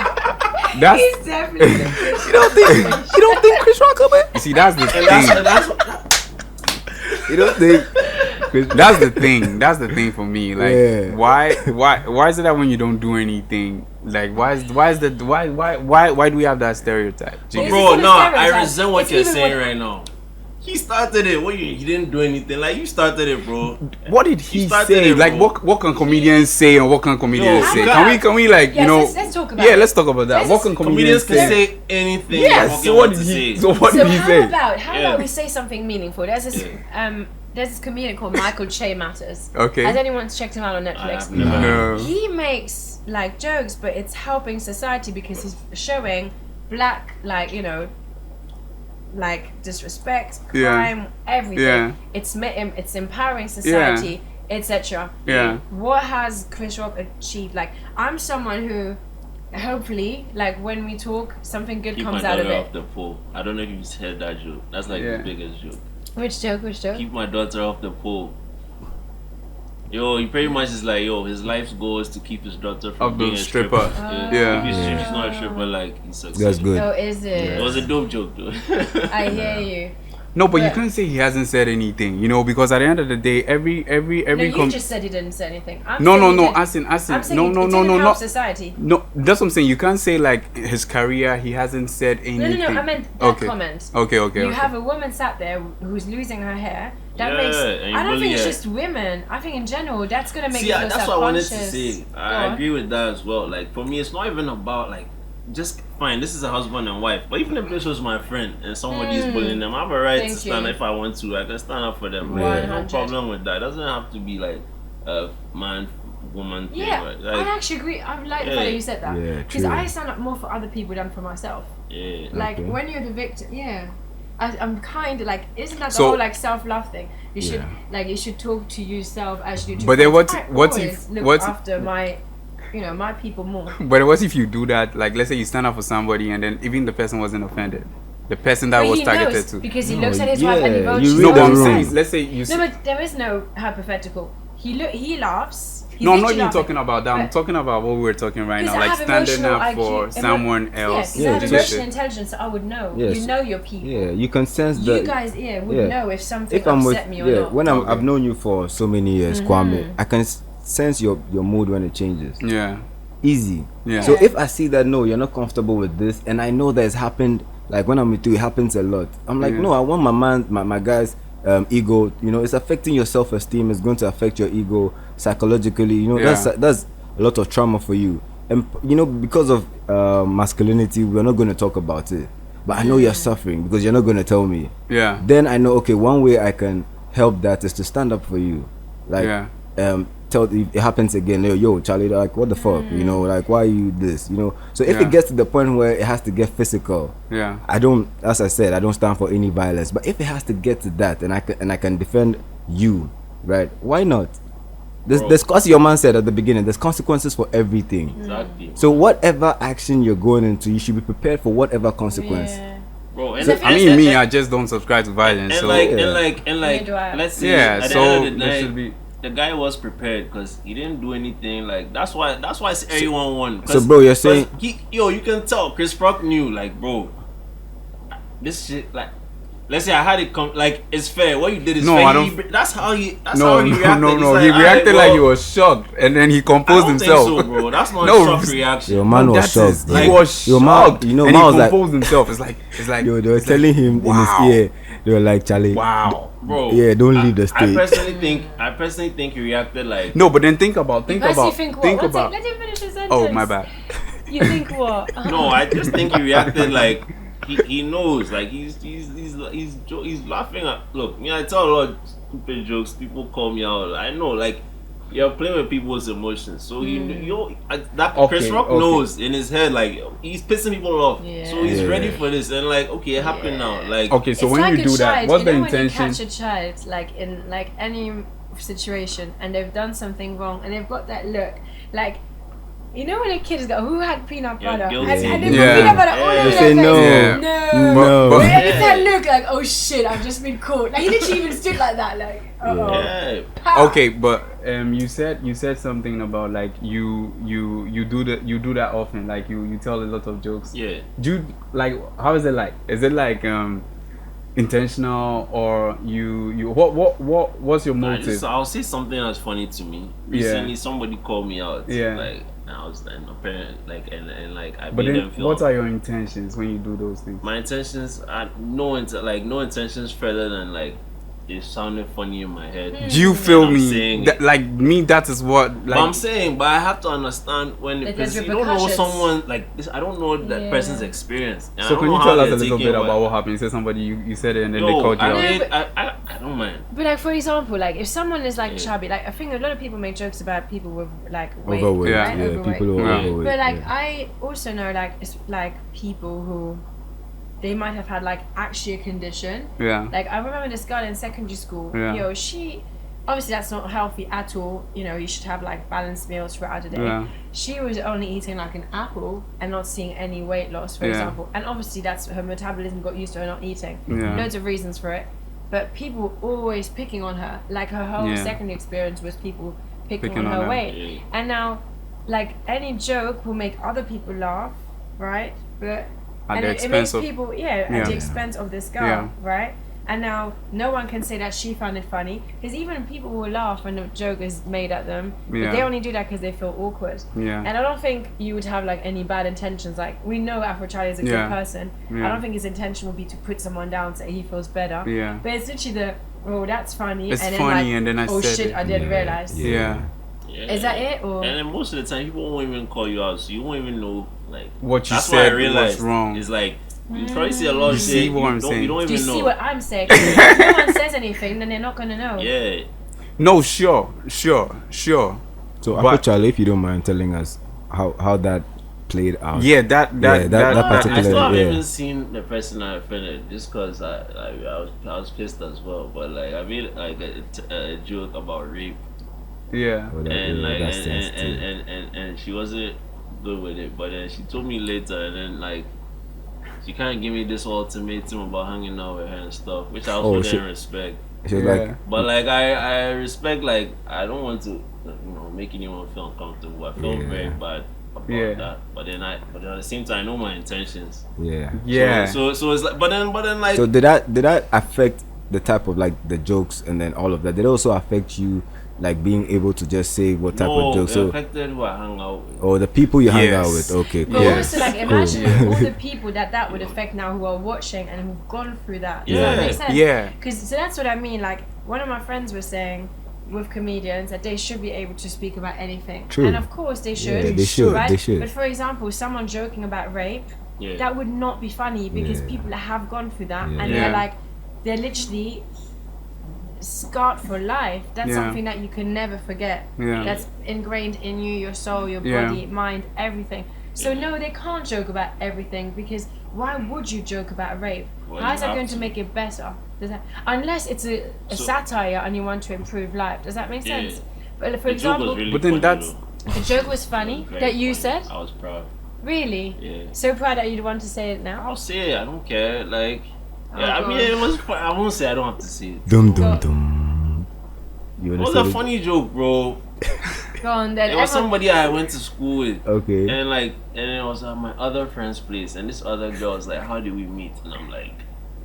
that's He's definitely the bitch. You don't think Chris Rock a bitch? you see, that's the And that's thing. You don't think Chris That's the thing. That's the thing for me. Like, Yeah. why is it that when you don't do anything, like, why do we have that stereotype? It's Bro, even a no, I stereotype. resent what It's you're even saying what- right now. He started it. What you didn't do anything. Like you started it, bro. What did You he started say? it, Like, bro. what can comedians say and what can comedians Yo, say? you Can we like, Yes, you know? let's talk about Yeah, it. let's talk about that. Let's What just- can Comedians comedians can say? say anything. Yes. Fucking So what what to did he? say. So what So did he say? how Yeah. about we say something meaningful? There's this comedian called Michael Che Matters. Okay. Has anyone checked him out on Netflix? I've never No. He makes like jokes, but it's helping society because he's showing black, like, you know, like disrespect, Yeah. crime, everything. Yeah. It's empowering society, etc. Yeah. What has Chris Rock achieved? Like, I'm someone who, hopefully, like when we talk, something good Keep my comes out of daughter it. off the pole. I don't know if you've heard that joke. That's like Yeah. the biggest joke. Which joke? Keep my daughter off the pole. Yo, he pretty much is like, yo, his life's goal is to keep his daughter from Of being the a stripper. Yeah. Yeah. If she's not a stripper, like, he succeeded. That's good. Oh, is it? It was a dope joke, though. I hear you. No, but you But- can't say he hasn't said anything, you know, because at the end of the day, every No, you just said he didn't say anything. no, I'm saying as in, I'm saying no, it no, no, didn't no, help no, society. no. That's what I'm saying. You can't say like his career, he hasn't said anything. No, I meant that Okay. comment. Okay. You have a woman sat there who's losing her hair. That Yeah, makes. and you I don't bully think it's her. just women. I think in general that's gonna make See, you feel that's what I wanted to self-conscious. say. Go I on. agree with that as well. Like, for me, it's not even about, like, just fine, this is a husband and wife. But even if this was my friend and somebody is bullying them, I have a right Thank to stand you. if I want to. I can stand up for them. Yeah. Like, no 100. problem with that. It doesn't have to be like a man, woman thing. Yeah, Right? I Like, actually agree. I like the Yeah. fact that you said that. Yeah, Because true. I stand up more for other people than for myself. yeah. Like Okay. when you're the victim, yeah. I'm kind of like, isn't that the So- whole like self-love thing? You should Yeah. like you should talk to yourself as you do. But then friends. what I if- always look what if- after my, you know, my people more. But what if you do that? Like, let's say you stand up for somebody, and then even the person wasn't offended, the person that But was he targeted knows to. because he No, looks at his wife and he yeah, votes. you No, read but the I'm room. saying, let's say you. No, but there is no hypothetical. He laughs. He's No, I'm not literally even laughing. talking about that. I'm But- talking about what we're talking right now, Because I like have standing emotional up for IQ, someone else. Yeah, because Yeah, I have just- emotional intelligence, so I would know. Yes. You know your people. Yeah, you can sense You that. guys, would yeah. know if something If I'm with, upset me or yeah, not. when Okay. I've known you for so many years, Kwame, I can sense your mood when it changes. Yeah, Easy. yeah. So if I see that no, you're not comfortable with this, and I know that it's happened, like when I'm with you, it happens a lot. I'm like, Yeah. no, I want my guy's ego. You know, it's affecting your self-esteem. It's going to affect your ego psychologically. You know, Yeah. that's a lot of trauma for you. And you know, because of masculinity, we're not going to talk about it. But I know you're suffering because you're not going to tell me. Yeah. Then I know, okay, one way I can help that is to stand up for you. Like, Yeah. tell if it happens again, yo, Charlie, like, what the fuck, you know, like, why are you this, you know? So if Yeah. it gets to the point where it has to get physical, Yeah. I don't, as I said, I don't stand for any violence. But if it has to get to that, and I can defend you, right? Why not? There's as your man said at the beginning, there's consequences for everything. Exactly. So whatever action you're going into, you should be prepared for whatever consequence. Yeah. Bro, and, So- I mean, me, I just don't subscribe to violence. and So like, yeah. and like, Neither do I. let's say yeah, at the so end of the there night, should be. the guy was prepared because he didn't do anything. Like that's why everyone won. 'Cause- So, bro, you're 'cause saying- you can tell Chris Rock knew, like, bro, this shit, like, let's say I had it come, like, it's fair. What you did is No, fair. I don't- That's how he. That's No, how he reacted. no. He's He like, reacted "Alright, like he bro." was shocked, and then he I composed don't himself. think so, bro. That's not No, a shock reaction. Your man was That's his- shocked. he bro. was Your shocked. man, you know, and man he was like, composed himself. It's like yo, they were it's telling like, him wow. in his ear, they were like, Charlie, Wow. Bro, Yeah, don't leave the I stage. personally think he reacted like. No, but then think about Guys, you think what? think One about. sec, let him finish his sentence. Oh, my bad. You think what? No, I just think he reacted like he knows. Like he's laughing at. Look, me, I tell a lot of stupid jokes. People call me out. I know, like. You're playing with people's emotions, so Chris Rock knows in his head, like he's pissing people off, so he's ready for this, and like, okay, it happened now, like. Okay, so when like you do that, what's the intention? When you catch a child, like in like any situation, and they've done something wrong, and they've got that look, like. You know when a kid go, who had peanut butter? And they put peanut butter all over their face. No. But it's that look like, oh shit, I've just been caught. Like he literally even stood like that, like, Okay, but you said something about like you do that often, like you tell a lot of jokes. Yeah. Do you, like, how is it like? Is it like intentional, or you what's your motive? I'll say something that's funny to me. Recently somebody called me out. Like, and I was then apparent, like, and like I made them feel. What are your intentions when you do those things? My intentions are no intentions further than like it sounded funny in my head. Do you feel me? Like me, that is what. Like, but I'm saying, but I have to understand when the person, you don't know someone like this. I don't know that person's experience. So can you tell us a little bit about what happened? You said somebody you said it and then they called you out. I don't mind. But like, for example, like if someone is like chubby, like I think a lot of people make jokes about people with like weight, overweight, right? Overweight. People who are overweight. But like I also know like it's like people who. They might have had like actually a condition. Like I remember this girl in secondary school. She obviously that's not healthy at all. You should have like balanced meals throughout the day. She was only eating like an apple and not seeing any weight loss, for example. And obviously that's her metabolism got used to her not eating. Loads of reasons for it. But people always picking on her. Like her whole secondary experience was people picking on her weight. And now, like any joke will make other people laugh, right? But at the expense it makes of people at the expense of this girl, right? And now no one can say that she found it funny, because even people will laugh when a joke is made at them, but they only do that because they feel awkward. And I don't think you would have like any bad intentions. Like we know Afro Charlie is a good person. I don't think his intention would be to put someone down so he feels better. But it's literally that's funny. It's and funny, then, and then I oh said shit, I didn't realize. Is that it? Or? And then most of the time, people won't even call you out, so you won't even know like what you that's said why I realized was wrong. It's like you probably see a lot of shit. You don't even know. Do you see what I'm saying? If no one says anything, then they're not gonna know. No, sure. So, Afro Charlie, if you don't mind telling us how that played out. That particular. I still haven't even seen the person I offended, just because I was pissed as well. But like I made like a joke about rape. And she wasn't good with it, but then she told me later, and then like she kind of gave me this ultimatum about hanging out with her and stuff, which I also didn't respect. But like I respect, like I don't want to make anyone feel uncomfortable. I felt very bad about that, but then at the same time I know my intentions. So it's like, but then like, so did that affect the type of like the jokes and then all of that? Did it also affect you, like being able to just say what type of jokes? So affected who I hung out with. Oh, the people you hang out with. Okay, cool. But also like imagine all the people that would affect now who are watching and who've gone through that. Does that make sense? Because so that's what I mean. Like one of my friends was saying with comedians that they should be able to speak about anything. True. And of course they should. They should. Right? They should. But for example, someone joking about rape, that would not be funny because people have gone through that and they're literally scarred for life. That's something that you can never forget. That's ingrained in you, your soul, your body, mind, everything. So no, they can't joke about everything, because why would you joke about rape? How is that going to make it better? Unless it's a satire and you want to improve life. Does that make sense? But for example, really but then funny, the joke was funny that you said. I was proud. Really? Yeah. So proud that you'd want to say it now. I'll say it. I don't care. Like. I mean, it was fun. I won't say I don't have to see it. Dum dum dum. It was a funny joke, bro. Go on then. It was somebody I went to school with. Okay. And it was at my other friend's place, and this other girl was like, "How did we meet?" And I'm like,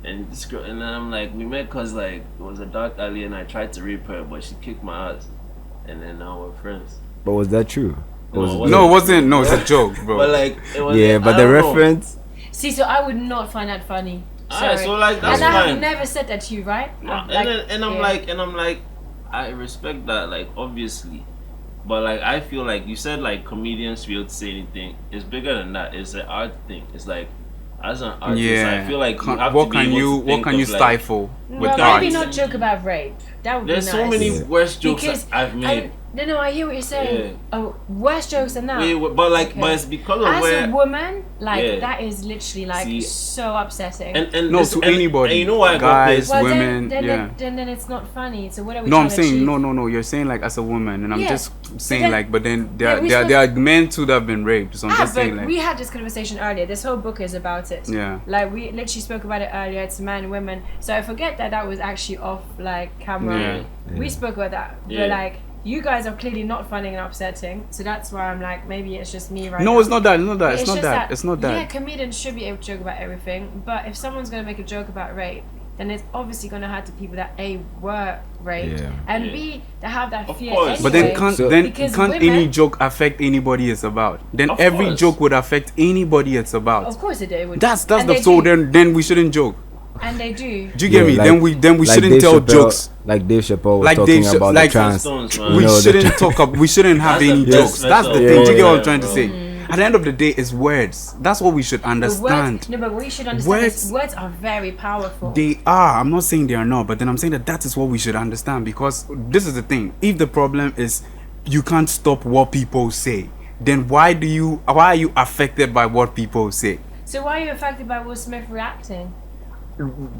and this girl, and then I'm like, we met cause like it was a dark alley, and I tried to rape her, but she kicked my ass, and then now we're friends. But was that true? No, it wasn't. No, it's a joke, bro. But like, it was. Yeah, but the reference. See, so I would not find that funny. Alright, so like that's fine. And I have never said that to you, right? And I'm like, I respect that, like obviously, but like I feel like you said like comedians feel to say anything. It's bigger than that. It's an art thing. It's like as an artist, I feel like you have what to be can able you to think what can you of, like, stifle with Well, art? maybe not joke about rape. That would there's be so nice. many worse jokes Because that I've made. No, I hear what you're saying. Oh, worse jokes than that. But like, but it's because of as where. a woman, like that is literally like See, so upsetting. And no, this, to anybody. And you know why guys, well, women, then it's not funny. So what are we? No, trying I'm to saying achieve? no. You're saying like as a woman, and I'm just saying then, like, but then there yeah, are men too that have been raped. So I'm just saying like we had this conversation earlier. This whole book is about it. Yeah. Like we literally spoke about it earlier. It's men, women. So I forget that was actually off like camera. Yeah. We spoke about that. But like. You guys are clearly not funny and upsetting, so that's why I'm like, maybe it's just me right now. No, it's not that. It's not that. Yeah, comedians should be able to joke about everything, but if someone's going to make a joke about rape, then it's obviously going to have to people that A, were raped, and B, that have that fear anyway. But then can't any joke affect anybody it's about? Then every joke would affect anybody it's about. Of course it would. That's the so then we shouldn't joke. And they do. Do you get me? Like, then we like shouldn't Dave tell Chappelle, jokes. Like Dave Chappelle was like talking about the trans. We shouldn't talk. We shouldn't have any jokes. That's the thing. Do you get what I'm trying to say? At the end of the day, it's words. That's what we should understand. But what we should understand is words are very powerful. They are. I'm not saying they are not, but then I'm saying that is what we should understand, because this is the thing. If the problem is you can't stop what people say, then why are you affected by what people say? So why are you affected by Will Smith reacting?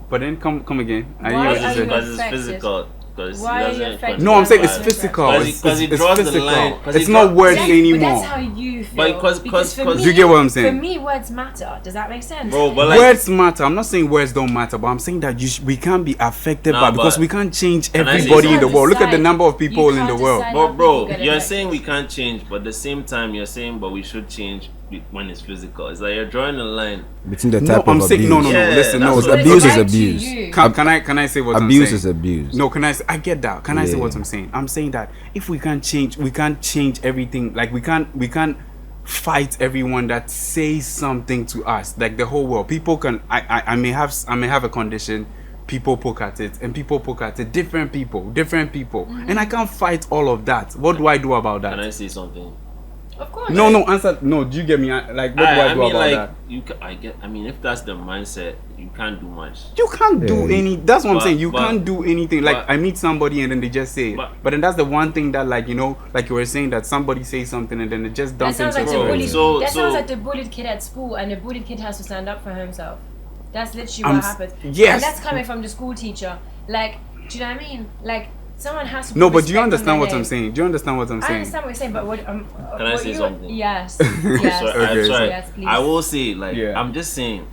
But then come again. Because it's physical. Why are you affected? No, I'm saying it's physical. Because he draws the line. It's not words anymore. But that's how you feel. Because for me, you get what I'm saying? For me, words matter. Does that make sense? Bro, but like, words matter. I'm not saying words don't matter, but I'm saying that we can't be affected by, because we can't change everybody in the world. Look at the number of people in the world. But bro, you're saying we can't change, but at the same time you're saying but we should change when it's physical. It's like you're drawing a line between the type of abuse. Listen, abuse is abuse. Can I say what I'm saying? Abuse is abuse. No, I get that. Can I say what I'm saying? I'm saying that if we can't change everything. Like we can't fight everyone that says something to us. Like the whole world, people can. I may have a condition. People poke at it, and people poke at it. Different people, and I can't fight all of that. What do I do about that? Can I say something? Of course. No, answer. No, do you get me? Like, what do I do about that? I mean, if that's the mindset, you can't do much. You can't do any. That's what I'm saying. You can't do anything. Like, I meet somebody and then they just say it. But then that's the one thing that, like, you know, like you were saying, that somebody says something and then it just dumps into That sounds like the bullied kid at school, and the bullied kid has to stand up for himself. That's literally what happens. Yes. And that's coming from the school teacher. Like, do you know what I mean? Like, someone has to. No, but do you understand what I'm saying? Do you understand what I'm saying? I understand what you're saying, but what? Can I say something? Yes. Yes. Okay. Sorry. Yes, please. I will say, like, I'm just saying,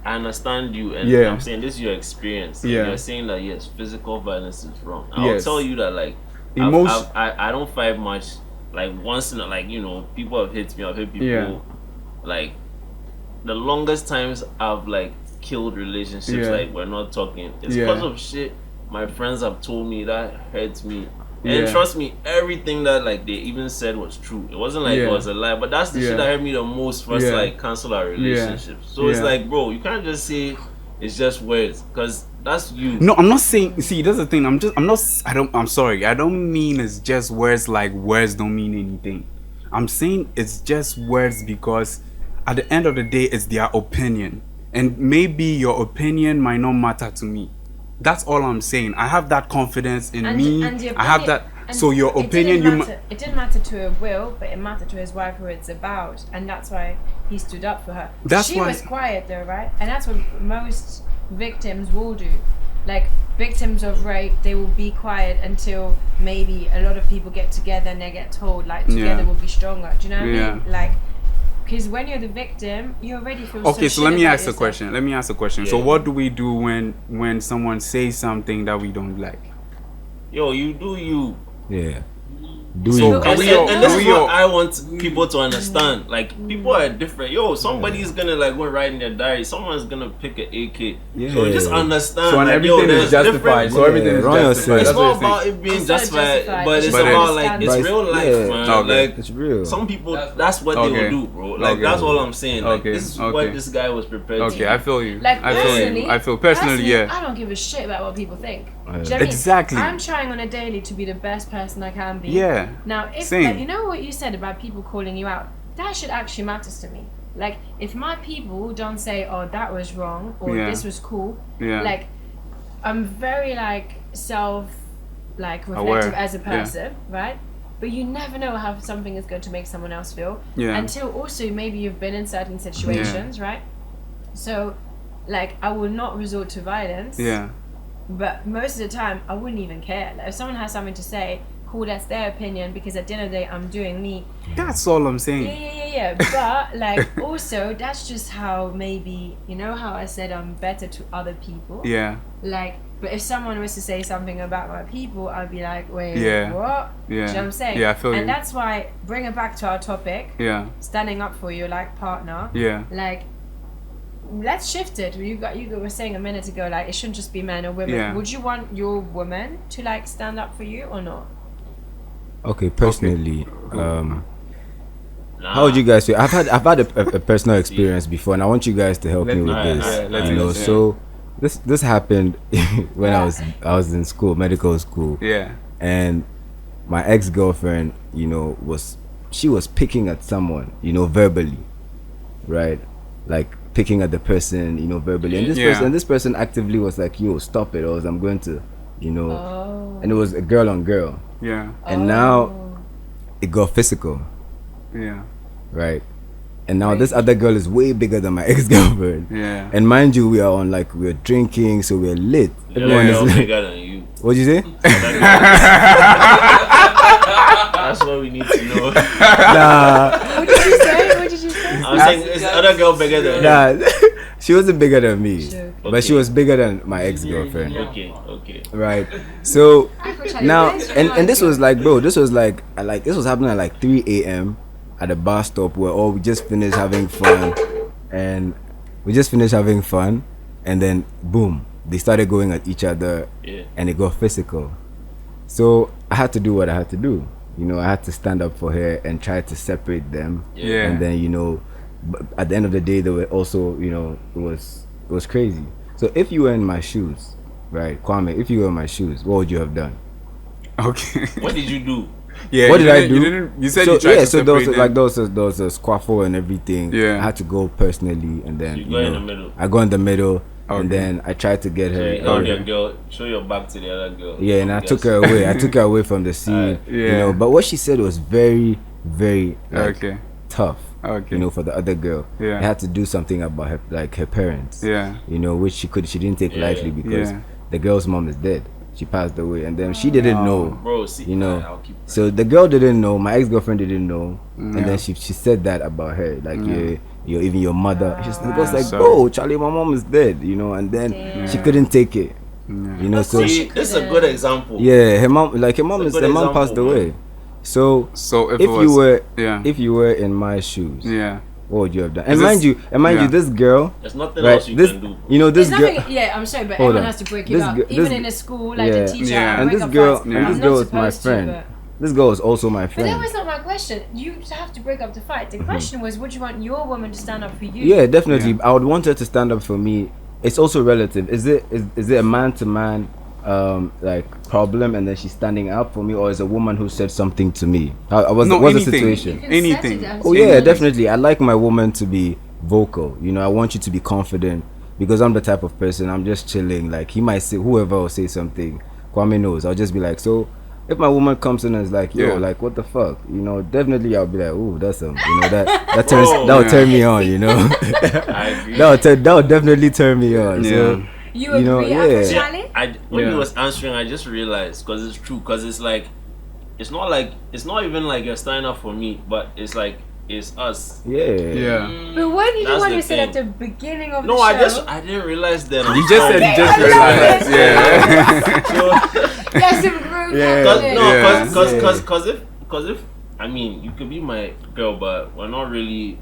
I understand you, and I'm saying this is your experience. Yeah. You're saying that yes, physical violence is wrong. I'll tell you that, like, I don't fight much. Like, once in a, like, you know, people have hit me. I've hit people. Yeah. Like, the longest times I've like killed relationships, like we're not talking. It's because of shit my friends have told me that hurts me. And trust me, everything that like they even said was true. It wasn't like it was a lie, but that's the shit that hurt me the most for us to like cancel our relationships. So it's like, bro, you can't just say it's just words, because that's you. No, I'm not saying. See, that's the thing. I'm sorry. I don't mean it's just words. Like, words don't mean anything. I'm saying it's just words because at the end of the day, it's their opinion, and maybe your opinion might not matter to me. That's all I'm saying. I have that confidence in me. I have that. So your opinion, it didn't matter to Will, but it mattered to his wife, who it's about, and that's why he stood up for her. She was quiet though, right? And that's what most victims will do. Like, victims of rape, they will be quiet until maybe a lot of people get together and they get told, like, together we'll be stronger. Do you know what I mean? Like, because when you're the victim, you already feel so let me ask a question. So what do we do when someone says something that we don't like? Yo, you do you. Yeah. And this is what I want people to understand. Like, people are different. Yo, somebody's gonna like go write in their diary. Someone's gonna pick an AK. So just understand. So like, everything is justified. So everything is justified. It's not about it being justified, but it's about like it's real life, man. Like, it's real. Some people, that's what they will do, bro. Like, that's all I'm saying. Like, this is what this guy was prepared to do. Okay, I feel you. Like, I feel personally, yeah. I don't give a shit about what people think. Exactly. I'm trying on a daily to be the best person I can be. Yeah. Now, if like, you know what you said about people calling you out, that shit actually matters to me. Like, if my people don't say, oh, that was wrong, or this was cool, like, I'm very, like, reflective aware. As a person, right? But you never know how something is going to make someone else feel until also maybe you've been in certain situations, right? So, like, I will not resort to violence. Yeah. But most of the time, I wouldn't even care. Like, if someone has something to say, cool, that's their opinion, because at the end of the day, I'm doing me. That's all I'm saying. Yeah. But, like, also, that's just how maybe, you know how I said I'm better to other people? Yeah. Like, but if someone was to say something about my people, I'd be like, wait, what? Yeah. Do you know what I'm saying? Yeah, I feel you. And that's why, bring it back to our topic, standing up for your, like, partner. Yeah. Like, let's shift it. You were saying a minute ago, like, it shouldn't just be men or women. Yeah. Would you want your woman to, like, stand up for you or not? Okay, personally, how would you guys feel? I've had a personal experience before, and I want you guys to help me with this. So this happened when I was in school, medical school. Yeah. And my ex-girlfriend, she was picking at someone, verbally, right? Like picking at the person, verbally. And this person actively was like, yo, stop it, or else I'm going to, and it was a girl on girl. Yeah. And now it got physical. Yeah. Right. And now this other girl is way bigger than my ex-girlfriend. Yeah. And mind you, we're drinking, so we're lit. Everyone is bigger than you. What'd you say? That's what we need to know. Nah. What did you say? I'm saying is the other girl bigger than you? She wasn't bigger than me, but she was bigger than my ex-girlfriend. Okay. Right. So now, and this was like, bro, this was happening at like 3 a.m. at a bus stop where we just finished having fun, and then boom, they started going at each other, and it got physical. So I had to do what I had to do. I had to stand up for her and try to separate them. Yeah. And then but at the end of the day, they were also, it was crazy. So if you were in my shoes, right, Kwame, if you were in my shoes, what would you have done? Okay. What did you do? Yeah. What did I do? You said you tried to separate them. There was a squaffle and everything. Yeah. I had to go personally, and then in the middle. I go in the middle. Okay. And then I tried to get her. So you held your girl, show your back to the other girl. Yeah, and I took her away. I took her away from the scene. But what she said was very, very tough. Okay. For the other girl. Yeah. I had to do something about her parents. Yeah. Which she didn't take lightly, because the girl's mom is dead. She passed away, and then she didn't know. Bro, see, so the girl didn't know. My ex-girlfriend didn't know, and then she said that about her, like even your mother. She was like, bro, Charlie, my mom is dead, and then she couldn't take it. So this is a good example. Yeah, her mom passed away. So if you were in my shoes, what would you have done? And mind you, this girl. There's nothing else you can do. This girl. Yeah, I'm sorry, but everyone has to break it up. Even in a school, like the teacher. And this girl was my friend. This girl was also my friend. But that was not my question. You have to break up the fight. The question was, would you want your woman to stand up for you? Yeah, definitely. I would want her to stand up for me. It's also relative. Is it a man-to-man problem, and then she's standing up for me, or is a woman who said something to me? What's the situation? Anything. Oh yeah, definitely. I like my woman to be vocal. I want you to be confident, because I'm the type of person, I'm just chilling. Like, he might say, whoever will say something, Kwame knows. I'll just be like, so if my woman comes in and is like, yo, like, what the fuck, definitely I'll be like, ooh, that's some, that'll turn me on, I agree. that'll definitely turn me on. Yeah. So you agree, Charlie? When he was answering, I just realized, because it's true, because it's like, it's not even like you're standing up for me, but it's like, it's us. Yeah. But why did you want to say at the beginning of the show? I didn't realize that. You just said you just realized. Because if I mean, you could be my girl, but we're not really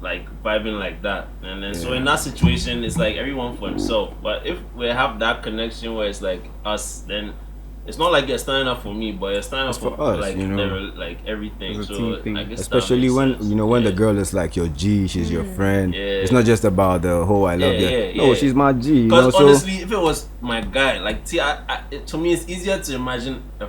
like vibing like that, and then so in that situation, it's like everyone for himself. But if we have that connection where it's like us, then it's not like you're standing up for me, but you're standing up for us, like like everything. So I guess especially when when the girl is like your G, she's your friend. Yeah. It's not just about the whole I love you. No, she's my G. Because honestly, if it was my guy, like to me, it's easier to imagine a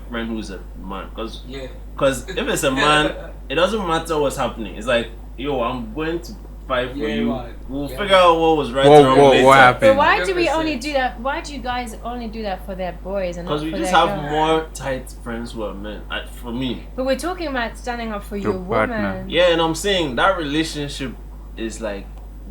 friend who's a man. Because if it's a man, it doesn't matter what's happening. It's like yo, I'm going to fight for you. Man. We'll figure out what was right and wrong later. What happened? But why do we only do that? Why do you guys only do that for their boys and not for their girls? Because we just have more tight friends who are men. For me. But we're talking about standing up for your partner. woman. Yeah, and I'm saying that relationship is like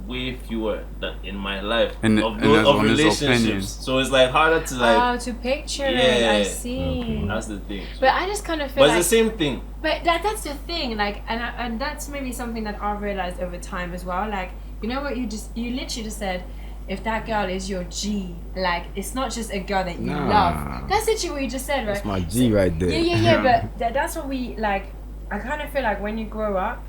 way fewer than in my life of relationships. So it's like harder to like. Oh, to picture it. I see. That's the thing. But I just kind of feel. But it's the same thing. But that's the thing. Like, and that's maybe something that I've realized over time as well. Like, you know what you literally just said. If that girl is your G, like it's not just a girl that you love. That's literally what you just said, right? That's my G right there. Yeah. But that's what we like. I kind of feel like when you grow up,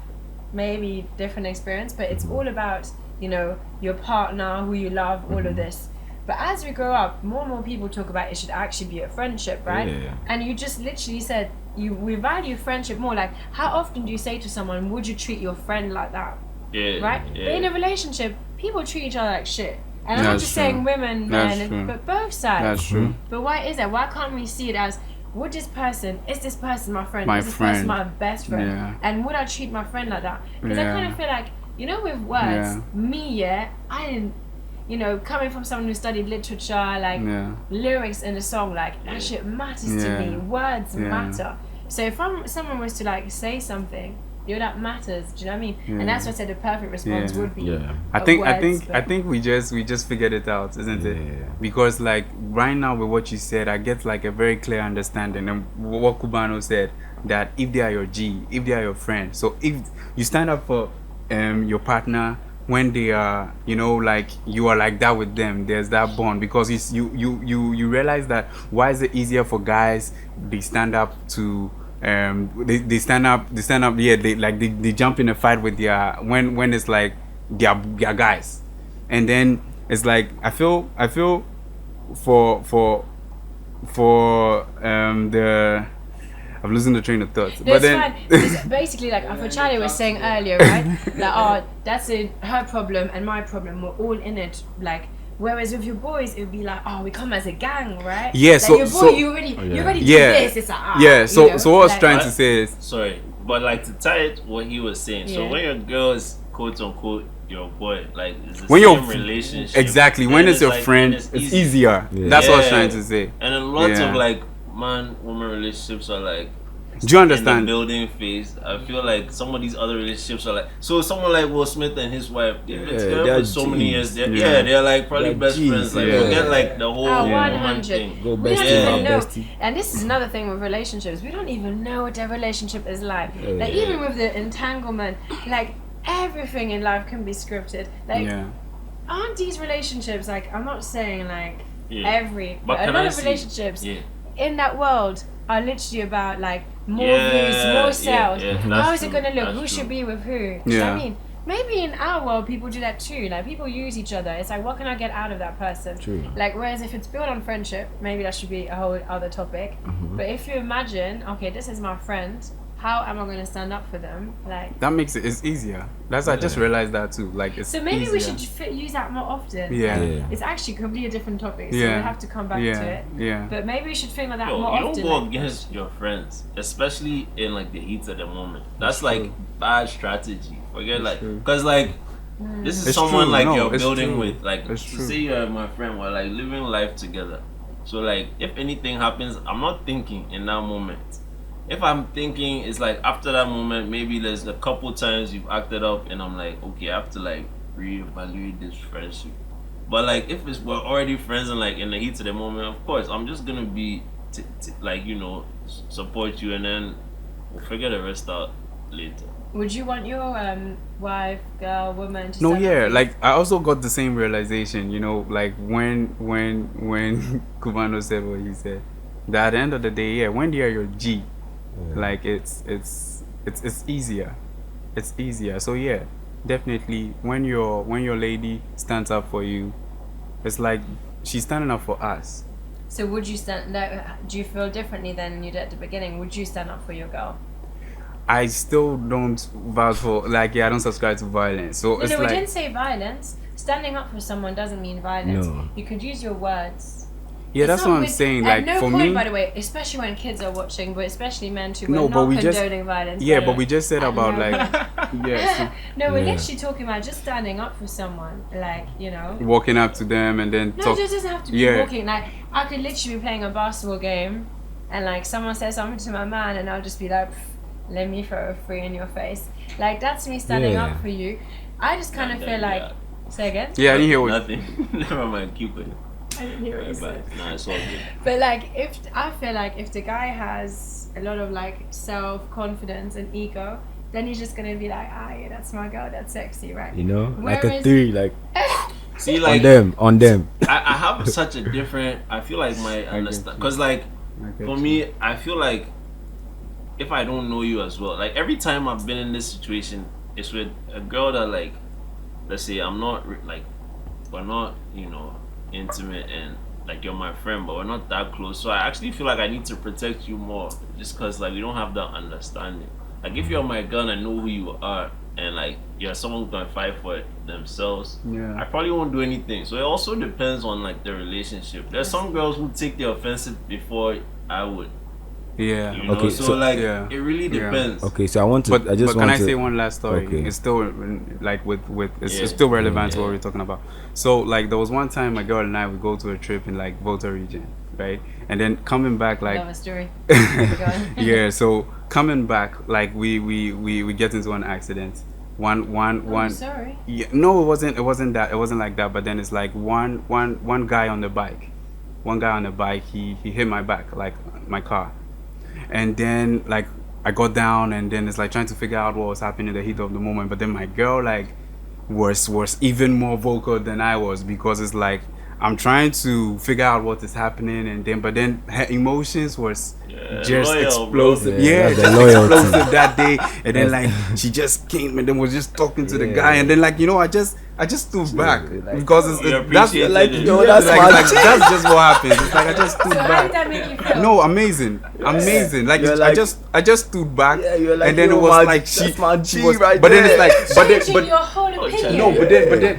maybe different experience, but it's all about, you know, your partner, who you love, all of this. But as we grow up, more and more people talk about it should actually be a friendship, right? Yeah. And you just literally said we value friendship more. Like, how often do you say to someone, would you treat your friend like that? Yeah. Right? Yeah. But in a relationship, people treat each other like shit. And I'm not just saying women, men, but both sides. That's true. But why is that? Why can't we see it as, is this person my friend? Is this person my best friend? Yeah. And would I treat my friend like that? Because I kind of feel like, you know, with words, I didn't, you know, coming from someone who studied literature, like lyrics in a song, like that shit matters to me. Words matter. So if someone was to like say something, that matters. Do you know what I mean? And that's what I said. The perfect response would be. I think we just figured it out, isn't it? Because like right now with what you said, I get like a very clear understanding. And what Cubano said, that if they are your G, if they are your friend, so if you stand up for your partner when they are, you know, like you are like that with them, there's that bond, because you realize that why is it easier for guys? They stand up to. They stand up. They jump in a fight with their when it's like their guys, and then it's like I feel for the I'm losing the train of thought. But then it's basically like Afro was saying earlier, right? Like, that's her problem and my problem. We're all in it, like. Whereas with your boys, it would be like, we come as a gang, right? Yeah, like so your boy, you already do this. It's like, so you know, so what I was like, trying to say is, sorry, but like to tie it what he was saying. So when your girl is quote unquote your boy, like it's the same relationship. Exactly. When it's your like, friend, it's easier. That's what I was trying to say. And a lot of like man-woman relationships are like. Do you understand? In the building phase, I feel like some of these other relationships are like, so someone like Will Smith and his wife, they've been together for so many years. They're like probably best friends. Like forget like the whole 100 thing. Go we don't even know. Bestie. And this is another thing with relationships. We don't even know what their relationship is like. Like even with the entanglement, like everything in life can be scripted. Like aren't these relationships like? I'm not saying like but a lot of relationships in that world are literally about like more views, more sales. How is it going to look? Who should be with who? Do you know what I mean? Maybe in our world people do that too. Like people use each other. It's like, what can I get out of that person? True. Like whereas if it's built on friendship, maybe that should be a whole other topic. But if you imagine, okay, this is my friend, how am I going to stand up for them? Like that makes it's easier. That's I just realized that too. Like it's so maybe easier. we should use that more often. It's actually completely a different topic, so we'll have to come back to it. But maybe we should think like that more often. You don't go against your friends, especially in like the heat of the moment. That's like bad strategy. Forget like because like this is someone like you're building with. Like say you're my friend, we're like living life together. So like if anything happens, I'm not thinking in that moment. If I'm thinking, it's like after that moment, maybe there's a couple times you've acted up, and I'm like, okay, I have to like reevaluate this friendship. But like, if we're already friends and like in the heat of the moment, of course, I'm just gonna be like, you know, support you, and then we'll figure the rest out later. Would you want your wife, girl, woman to? No, like I also got the same realization, you know, like when Cubano said what he said, that at the end of the day, when they are your G. Like it's easier. It's easier. So definitely when your lady stands up for you, it's like she's standing up for us. So would you do you feel differently than you did at the beginning? Would you stand up for your girl? I still don't vouch for I don't subscribe to violence. So it's we didn't say violence. Standing up for someone doesn't mean violence. No. You could use your words. Yeah, that's what I'm saying. Like no for point, me, by the way, especially when kids are watching, but especially men too. We're not condoning violence. Yeah, but we just said about like Yes. No, we're literally talking about just standing up for someone, like, you know, walking up to them and then no, talk. it just doesn't have to be walking. Like, I could literally be playing a basketball game, and like someone says something to my man, and I'll just be like, let me throw a free in your face. Like, that's me standing up for you. I just kind of feel like. Say again? Yeah, I didn't hear what. Nothing. Never mind. Keep going. I didn't hear what you said. Nah, it's all good. But like, I feel like if the guy has a lot of like self-confidence and ego, then he's just gonna be like, yeah, that's my girl, that's sexy, right? You know, like a 3, like. See, like on them. I have such a different. I feel like my understand, because like for me, I feel like if I don't know you as well, like every time I've been in this situation, it's with a girl that like, let's say I'm not like, we're not, you know, intimate and like you're my friend, but we're not that close. So I actually feel like I need to protect you more, just because like we don't have that understanding. Like if you're my girl and I know who you are, and like you're someone who can fight for it themselves, I probably won't do anything. So it also depends on like the relationship. There's some girls who take the offensive before I would. Yeah. You know? Okay. So like it really depends. Okay. So I want to. But I just can want I to say one last story? Okay. It's still like with it's still relevant to what we're talking about. So like there was one time my girl and I would go to a trip in like Volta region, right? And then coming back like. Love a story. Yeah. So coming back like we get into an accident. One. Sorry. Yeah. No, it wasn't that. It wasn't like that. But then it's like one guy on the bike. One guy on the bike. He hit my back, like my car. And then like I got down and then it's like trying to figure out what was happening in the heat of the moment. But then my girl like was even more vocal than I was, because it's like I'm trying to figure out what is happening, and then but then her emotions was just loyal, explosive. Yeah, Just loyalty. explosive that day. And then like she just came and then was just talking to the guy, and then like, you know, I just stood back like, because that's like, like, yo, that's that's just what happens. It's like I just stood So how back. did that make you feel? No, amazing. Like, You're I like- just stood back, you're like, and then yo, it was my- like that's my G was, right but then it's there. like, Changing your whole opinion. no, but then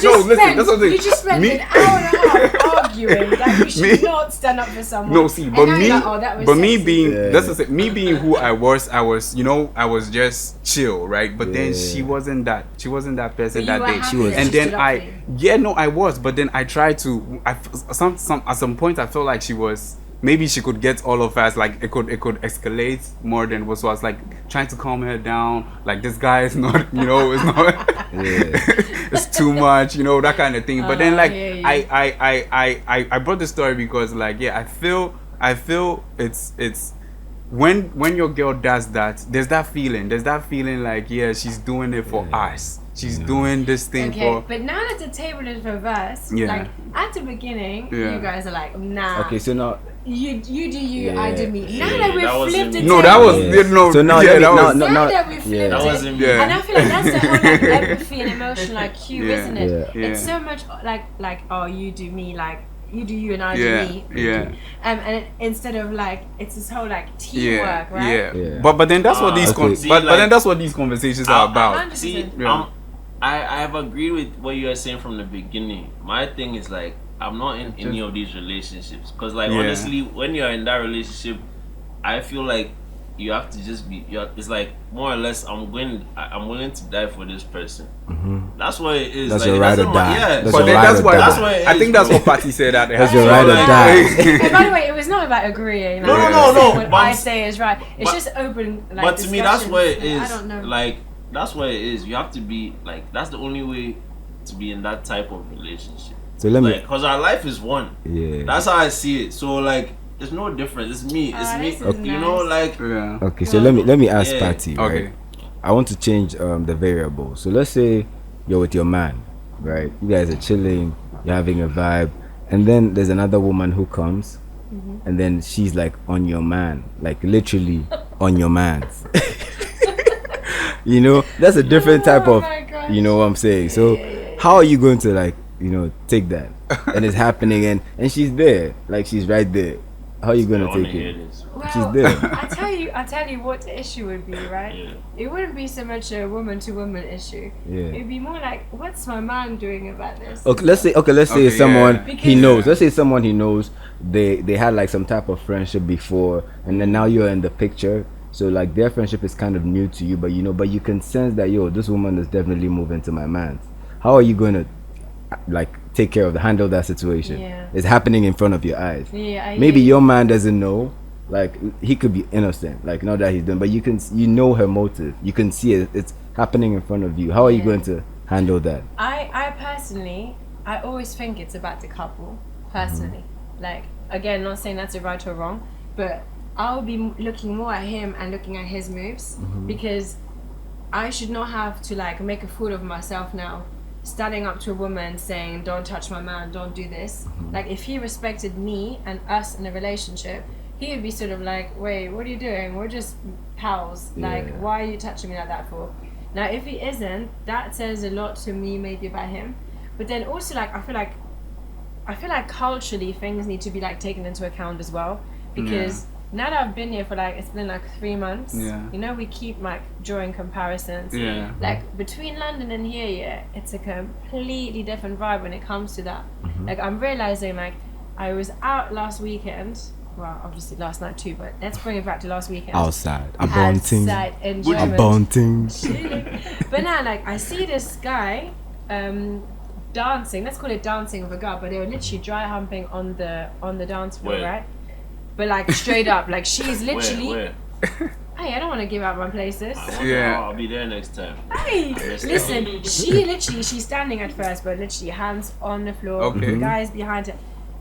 no, listen, that's what I'm You just spent an hour and a half arguing that you should not stand up for someone. No, see, And but now me, you're like, oh, that was but me sexy. being, Yeah. that's the thing, me being who I was, you know, I was just chill, right? But then she wasn't that person But that you were day. happy that And she then stood up for you. no, I was, but then I tried to, at some point I felt like she was, maybe she could get all of us, like it could escalate more than was. So I was like trying to calm her down, like this guy is not, you know, it's not, it's too much, you know, that kind of thing. But then like I brought the story because like I feel it's when your girl does that, there's that feeling like she's doing it for us. She's doing this thing for. But now that the table is reversed, like at the beginning, you guys are like, nah. Okay, so now. You do you, Yeah. I do me. Now Yeah, that that we've was flipped the in- table. No, that was no. So now, yeah, let me- that was. Now that we've flipped That it, was in- Yeah. and I feel like that's the whole like empathy and emotional like cue, Yeah. isn't it? Yeah. It's so much like oh, you do me, like you do you and I Yeah, do me. yeah. And instead of like it's this whole like teamwork, right? Yeah. But then that's what these okay. See, but like- then that's what these conversations are about. 100%. See, Yeah. I have agreed with what you were saying from the beginning. My thing is like I'm not in any of these relationships because like honestly, when you're in that relationship, I feel like you have to just be. It's like more or less I'm willing to die for this person. That's what it is. That's like, your it ride or doesn't die. Yeah, That's But your then ride that's or why die. That's what it I is, think that's bro. what Patty said at the That's your house. ride or Like- die. And by the way, it was not about agreeing. Like, No. What but I I'm- say is right. It's but- just open. Like, But to me, that's what it discussions. is. I don't know. Like that's what it is. You have to be like that's the only way to be in that type of relationship. So let me. Like, cause our life is one. Yeah. That's how I see it. So like, there's no difference. It's me. It's me. this is You know, like Yeah. Okay, so let me ask Yeah. Patty, right? Okay. I want to change the variable. So let's say you're with your man, right? You guys are chilling, you're having a vibe, and then there's another woman who comes, and then she's like on your man, like literally on your man's. You know, that's a different type Oh of, my gosh. you know what I'm saying? So how are you going to like, you know, take that? And it's happening, and she's there, like she's right there. How are you I gonna wanna take hear it? this. She's Well, there. I tell you what the issue would be, right? Yeah. It wouldn't be so much a woman to woman issue. Yeah. It'd be more like, what's my man doing about this? Okay, let's say Okay, someone yeah. he Because- knows. Let's say someone he knows they had like some type of friendship before, and then now you're in the picture, So like their friendship is kind of new to you, but you can sense that this woman is definitely moving to my man's. How are you going to like take care of handle that situation? Yeah. It's happening in front of your eyes. Yeah, maybe your man doesn't know, like he could be innocent, like not that he's done, but you know her motive, you can see it, it's happening in front of you. How are you going to handle that? I personally, I always think it's about the couple personally. Like, again, not saying that's a right or wrong, but I'll be looking more at him and looking at his moves, because I should not have to like make a fool of myself now, standing up to a woman saying, don't touch my man, don't do this. Like, if he respected me and us in a relationship, he would be sort of like, wait, what are you doing? We're just pals. Like, why are you touching me like that for? Now, if he isn't, that says a lot to me maybe about him. But then also, like, I feel like culturally things need to be like taken into account as well, because now that I've been here for like, it's been like 3 months, we keep like drawing comparisons. Like between London and here, it's a completely different vibe when it comes to that. Like, I'm realizing, like, I was out last weekend, well, obviously last night too, but let's bring it back to last weekend. Outside enjoyment. But now, like, I see this guy dancing, let's call it dancing with a girl, but they were literally dry humping on the dance floor, right? But like straight up, like she's literally. Where? Hey, I don't want to give out my places. I'll be there next time. Hey, listen, she's standing at first, but literally hands on the floor. The guy's behind her,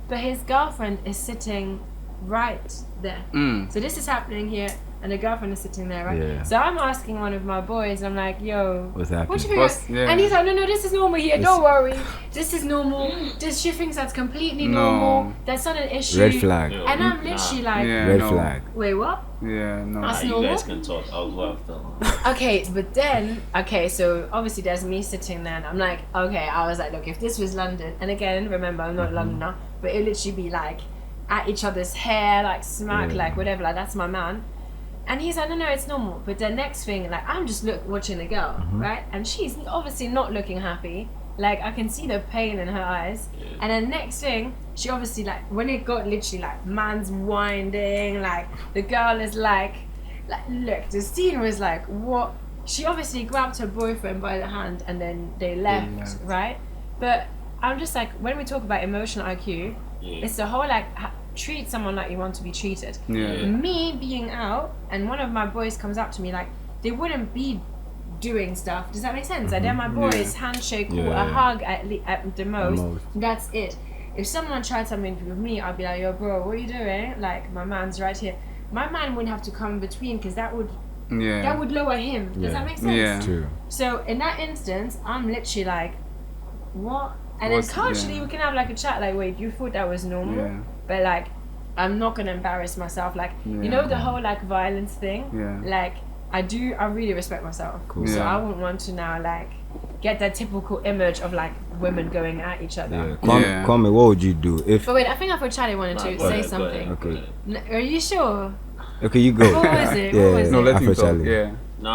but his girlfriend is sitting right there. So this is happening here, and the girlfriend is sitting there, right? Yeah. So I'm asking one of my boys, I'm like, yo, what's happening? What you think? And he's like, no, this is normal here. Don't worry, this is normal. She thinks that's completely normal. That's not an issue. Red flag. And I'm literally like, red flag. Wait, what? Yeah, no. That's You normal? guys can talk. I'll go after. Okay, but then, so obviously there's me sitting there, and I'm like, okay, I was like, look, if this was London, and again, remember, I'm not Londoner, but it literally be like at each other's hair, like smack, like whatever, like that's my man. And he's like, no, it's normal. But the next thing, like, I'm just watching the girl, right? And she's obviously not looking happy. Like, I can see the pain in her eyes. And then next thing, she obviously, like, when it got literally, like, man's winding, like, the girl is like, look, the scene was like, what? She obviously grabbed her boyfriend by the hand and then they left, right? But I'm just like, when we talk about emotional IQ, it's the whole, like, treat someone like you want to be treated. Me being out and one of my boys comes up to me, like, they wouldn't be doing stuff. Does that make sense? Like, they're my boys, handshake, or a hug at the most. That's it. If someone tried something with me, I'd be like, yo, bro, what are you doing? Like, my man's right here. My man wouldn't have to come in between, because that would lower him. Does that make sense? Yeah. True. So in that instance, I'm literally like, what? And then culturally, we can have like a chat, like, wait, you thought that was normal? But like, I'm not gonna embarrass myself. Like, you know, the whole like violence thing. Like, I really respect myself. Cool. So I wouldn't want to now like get that typical image of like women going at each other. Kwame, what would you do if? But wait, I think I thought Charlie wanted to say something. Okay. Are you sure? Okay, you go. What was it? What was No, it? let him talk. No,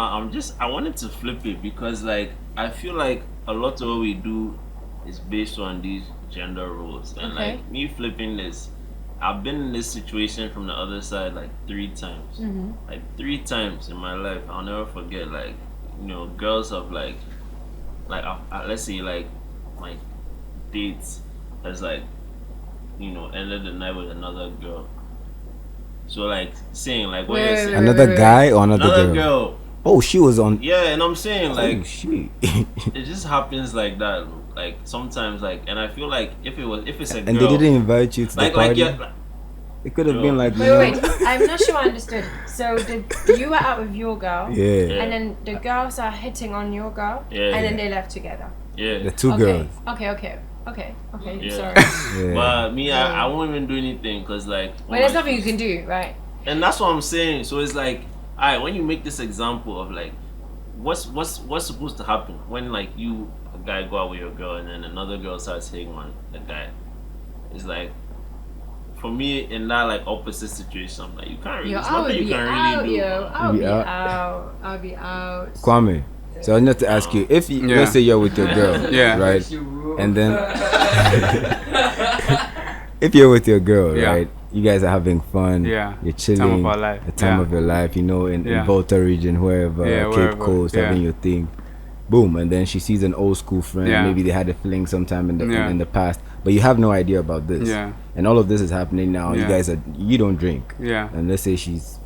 I wanted to flip it, because like I feel like a lot of what we do is based on these gender roles, and like me flipping this, I've been in this situation from the other side like 3 times. Like 3 times in my life. I'll never forget, like, you know, girls have like let's say like my dates has like, you know, ended the night with another girl. So like saying like what you're saying, another guy or another girl. Oh, she was on. Yeah, and I'm saying like, oh, shit. It just happens like that. Like sometimes, like, and I feel like if it's a girl, and they didn't invite you to the party. It could have been like. Wait, I'm not sure I understood. So you were out with your girl, and then the girls are hitting on your girl, and then they left together. The 2 girls. Okay. Yeah. Sorry. But me, I won't even do anything, because like. But there's nothing you can do, right? And that's what I'm saying. So it's like, alright, when you make this example of like, what's supposed to happen when like a guy go out with your girl and then another girl starts hitting on the guy? It's like, for me, in that like opposite situation, I'm like, you can't really. I'll be out. Kwame, so I need to ask you, if you, let's say you're with your girl, right, and then if you're with your girl, right, you guys are having fun. Yeah. You're chilling. Time of our life. The time of your life, in Volta region, wherever, Cape Coast, having your thing. Boom, and then she sees an old school friend. Maybe they had a fling sometime in the past, but you have no idea about this. And all of this is happening now. You guys you don't drink. And let's say she's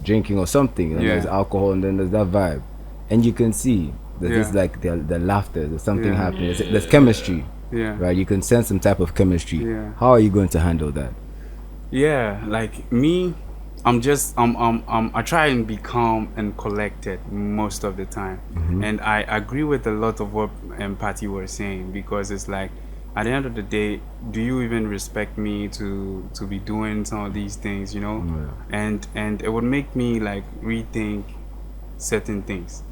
drinking or something, and there's alcohol, and then there's that vibe, and you can see there's like the laughter. There's something happening. There's chemistry. Right. You can sense some type of chemistry. How are you going to handle that? Like me, I try and be calm and collected most of the time. And I agree with a lot of what Patty was saying, because it's like, at the end of the day, do you even respect me to be doing some of these things, And it would make me like rethink certain things.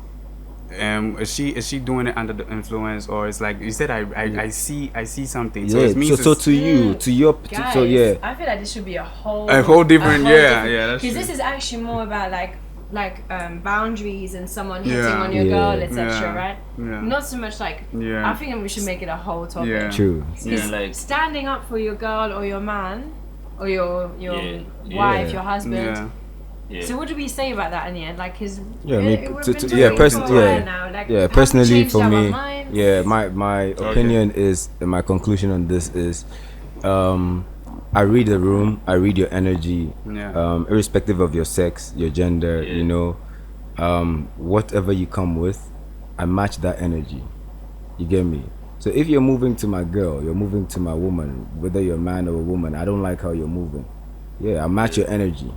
Is she doing it under the influence, or it's like you said, I see something. So it means to you, to your guys, I feel like this should be a whole different that's because this is actually more about like boundaries and someone hitting on your girl, etc. Right? Not so much like I think we should make it a whole topic. True. Like standing up for your girl or your man or your wife, your husband. So what do we say about that in the end? Like, cause personally for me, my opinion is, my conclusion on this is, I read the room, I read your energy, irrespective of your sex, your gender, whatever you come with, I match that energy. You get me? So if you're moving to my girl, you're moving to my woman, whether you're a man or a woman, I don't like how you're moving. I match your energy.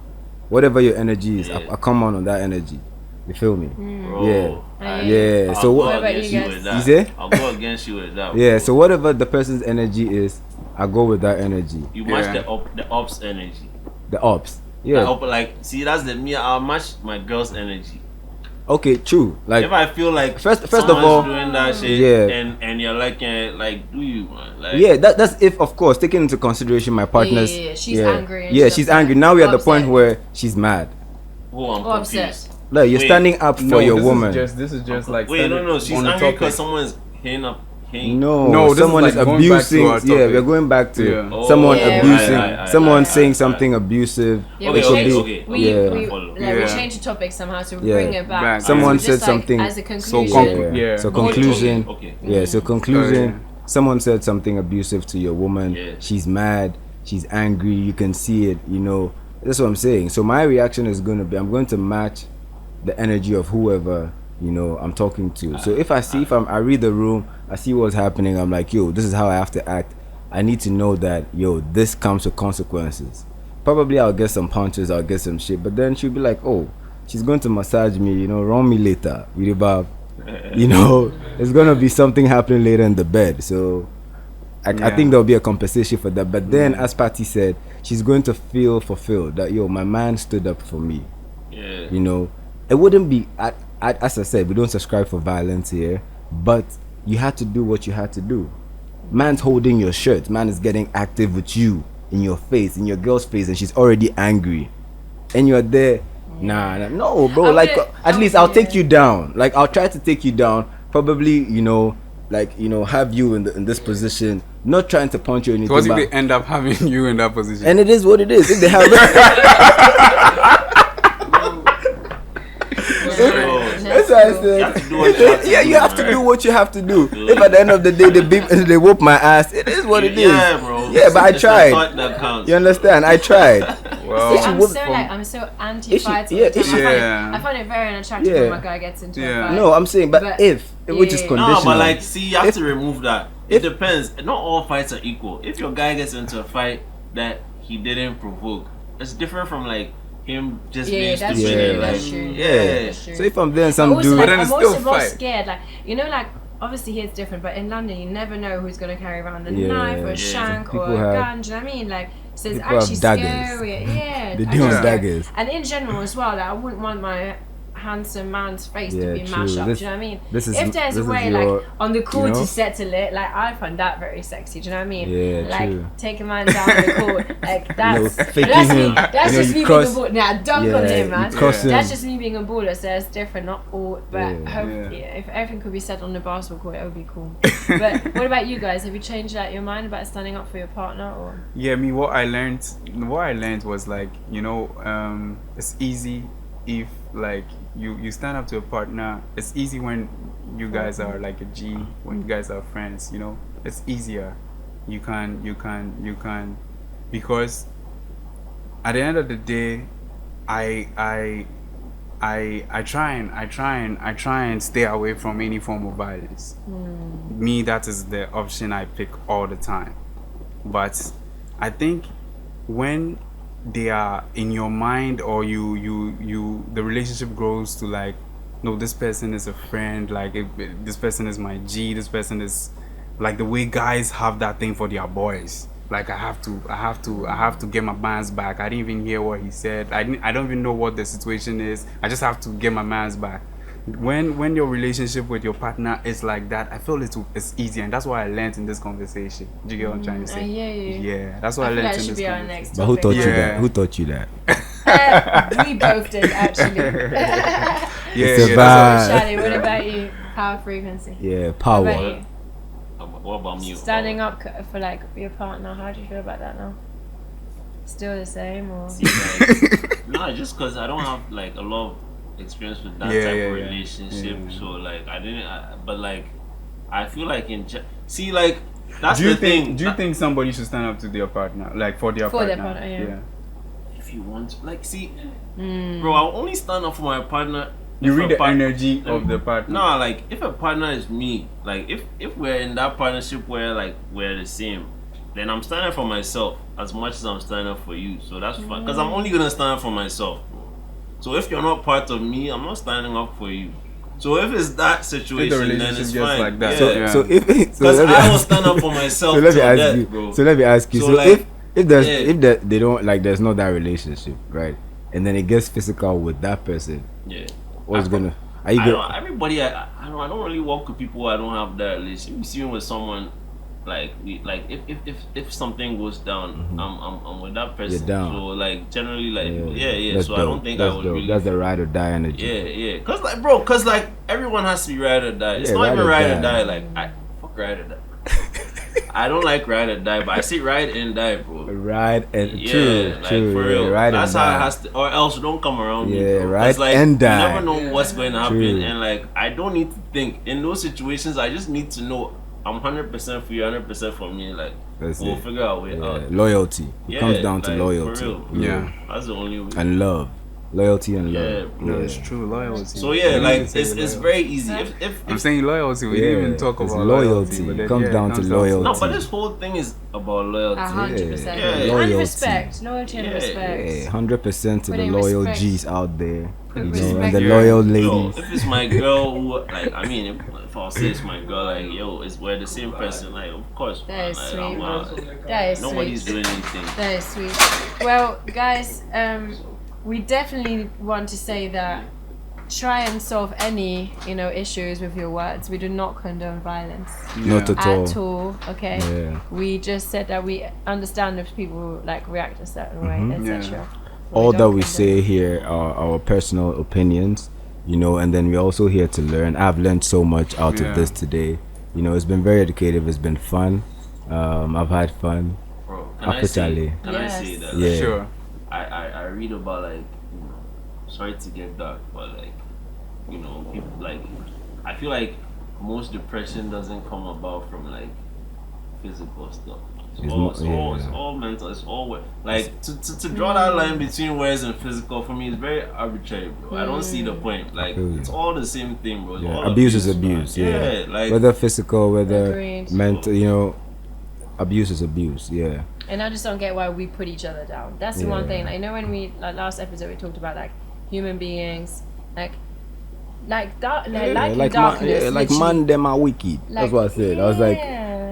Whatever your energy is, I come on that energy. You feel me? Bro, So what about you guys? You say? I'll go against you with that. Bro. So whatever the person's energy is, I go with that energy. You match the ops energy. The ops. See, that's I'll match my girl's energy. Okay, true. Like, if I feel like first of all doing that shit, and you're like do you, man? Like, that's if, of course, taking into consideration my partner's she's angry. She's angry. Now we're at the point where she's mad. I'm confused. Like, you're standing up for your woman. This is just like, no. She's angry because someone's hitting up. No, someone is abusing. We're going back to someone abusing. Someone saying something abusive. We changed the topic somehow to bring it back. Someone said something as a conclusion. So conclusion. Someone said something abusive to your woman. She's mad. She's angry. You can see it. That's what I'm saying. So my reaction is going to be, I'm going to match the energy of whoever I'm talking to. So if I read the room, I see what's happening, I'm like, this is how I have to act. I need to know that this comes with consequences. Probably I'll get some punches, I'll get some shit, but then she'll be like, she's going to massage me, wrong me later, it's gonna be something happening later in the bed. So I think there'll be a compensation for that. But then, as Patty said, she's going to feel fulfilled that my man stood up for me. It wouldn't be as I said, we don't subscribe for violence here, but you had to do what you had to do. Man's holding your shirt, man is getting active with you, in your face, in your girl's face, and she's already angry, and you're there. No, bro. At least I'll take you down. Like, I'll try to take you down. Probably, have you in this position. Not trying to punch you or anything. What if they end up having you in that position? And it is what it is. If they have. That's why I said, you have to do what you have to do. If at the end of the day they whoop my ass, it is what it is. Bro. But I tried. You understand? I tried. I'm so anti-fight. I find it very unattractive when my guy gets into a fight. No, I'm saying, but which is conditional. No, but you have to remove that. It depends. Not all fights are equal. If your guy gets into a fight that he didn't provoke, it's different from him just being stupid. That's true. So if I'm there and some dude, but then it's still fight. Scared, obviously here it's different, but in London you never know who's gonna carry around a knife or a shank or a gun. Do you know what I mean? So it's actually scary. They do have daggers. And in general as well, I wouldn't want my handsome man's face to be mashed up. Do you know what I mean? If there's a way on the court to settle it, I find that very sexy. Do you know what I mean? Yeah, true. Take a man down on the court, that's me. That's just me being a baller. Nah, dunk on him, man. That's just me being a baller. So it's different, not all. But if everything could be said on the basketball court, it would be cool. But what about you guys? Have you changed your mind about standing up for your partner, or? Yeah, what I learned was it's easy if you stand up to a partner. It's easy when you guys are like a G, when you guys are friends, it's easier. You can because at the end of the day, I try and stay away from any form of violence. Me, that is the option I pick all the time. But I think when they are in your mind, or the relationship grows to no, this person is a friend, this person is my G, this person is the way guys have that thing for their boys. I have to get my man's back. I didn't even hear what he said. I don't even know what the situation is. I just have to get my man's back. When your relationship with your partner is like that, I feel it's easy, and that's what I learned in this conversation. Do you get what I'm trying to say? Yeah, that's what I learned in this conversation. But who taught you that? Who taught you that? We both did, actually. Shadi, what about you? Power frequency. Yeah, power. What about you? Standing up for your partner. How do you feel about that now? Still the same, or? No, just because I don't have a lot of experience with that type of relationship. So I didn't. But I feel that's the thing. Do you think somebody should stand up to their partner, for their partner? Their partner, yeah. If you want, bro, I'll only stand up for my partner. You read the energy of the partner. No, if a partner is me, if we're in that partnership where we're the same, then I'm standing for myself as much as I'm standing up for you. So that's fine, because I'm only gonna stand up for myself, bro. So if you're not part of me, I'm not standing up for you. So if it's that situation, then it's fine. Like that. Yeah. So because I will stand up for myself. So let me ask you. So if they don't there's not that relationship, right? And then it gets physical with that person. Yeah. What's gonna? I don't really work with people I don't have that relationship. You see me with someone, if something goes down, I'm with that person. You're down. So generally That's so dope. I don't think That's I would dope. really. That's the ride or die energy. Yeah. Cause everyone has to be ride or die. It's not even ride or die. Fuck ride or die. I don't like ride or die, but I say ride and die, bro. Ride and true, for real. Ride that's and how die. it has to, or else don't come around me. Yeah, bro. ride and die. You never know what's going to happen, True. and I don't need to think in those situations. I just need to know I'm 100% for you, 100% for me. We'll figure out a way out. Loyalty. It comes down to loyalty. For real. Yeah, that's the only way. And love. Loyalty and love. Yeah, no, it's true. Loyalty. So it's very easy. If I'm saying loyalty, we didn't even talk about loyalty. But it comes down to loyalty. No, but this whole thing is about loyalty. 100%. Yeah. And respect. Loyalty and respect. Yeah, 100% to the Putting loyal respect. G's out there. And respect. the loyal ladies. If it's my girl who, if I'll say it's my girl, we're the same person. Of course. That is sweet, man. That is nobody's sweet. doing anything. That is sweet. Well, guys, we definitely want to say that try and solve any issues with your words. We do not condone violence. Not at all. At all. Okay. Yeah. We just said that we understand if people react a certain way, etc. All that we say here are our personal opinions, and then we're also here to learn. I've learned so much out of this today. It's been very educative. It's been fun. I've had fun. Bro, can I say that? Yeah. Sure. I read about sorry to get dark, but people I feel most depression doesn't come about from physical stuff. It's all mental. It's all to draw that line between words and physical for me is very arbitrary, bro. I don't see the point. It's all the same thing, bro. All abuse is abuse. Yeah. Whether physical, whether mental, abuse is abuse. Yeah. And I just don't get why we put each other down. That's the one thing. I know when we last episode we talked about human beings, darkness. Man, them are wicked. That's what I said. I was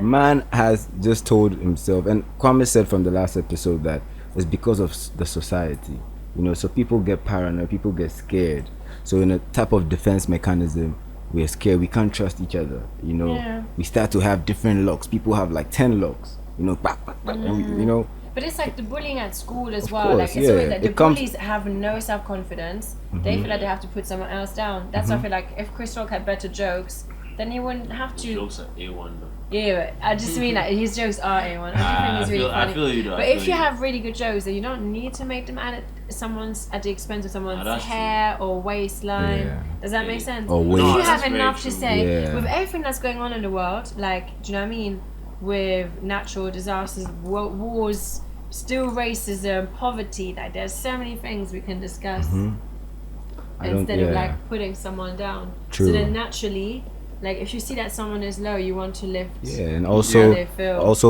man has just told himself, and Kwame said from the last episode that it's because of the society. So people get paranoid, people get scared. So in a type of defense mechanism, we're scared. We can't trust each other. You know, we start to have different locks. People have like 10 locks. You know, and we, you know. But it's like the bullying at school as well. Course, like it's always like the bullies have no self-confidence. They feel like they have to put someone else down. That's why I feel like if Chris Rock had better jokes, then he wouldn't have to. His jokes are A1 though. Yeah, I just mean like his jokes are A1. I do think he's really funny. I feel you though. But if you have really good jokes, then you don't need to make them at the expense of someone's hair or waistline. Yeah. Does that make sense? Or if you have enough to say, with everything that's going on in the world, like, do you know what I mean? With natural disasters, wars, still racism, poverty, like there's so many things we can discuss instead of like putting someone down. True. So then naturally, like if you see that someone is low, you want to lift. Yeah, and also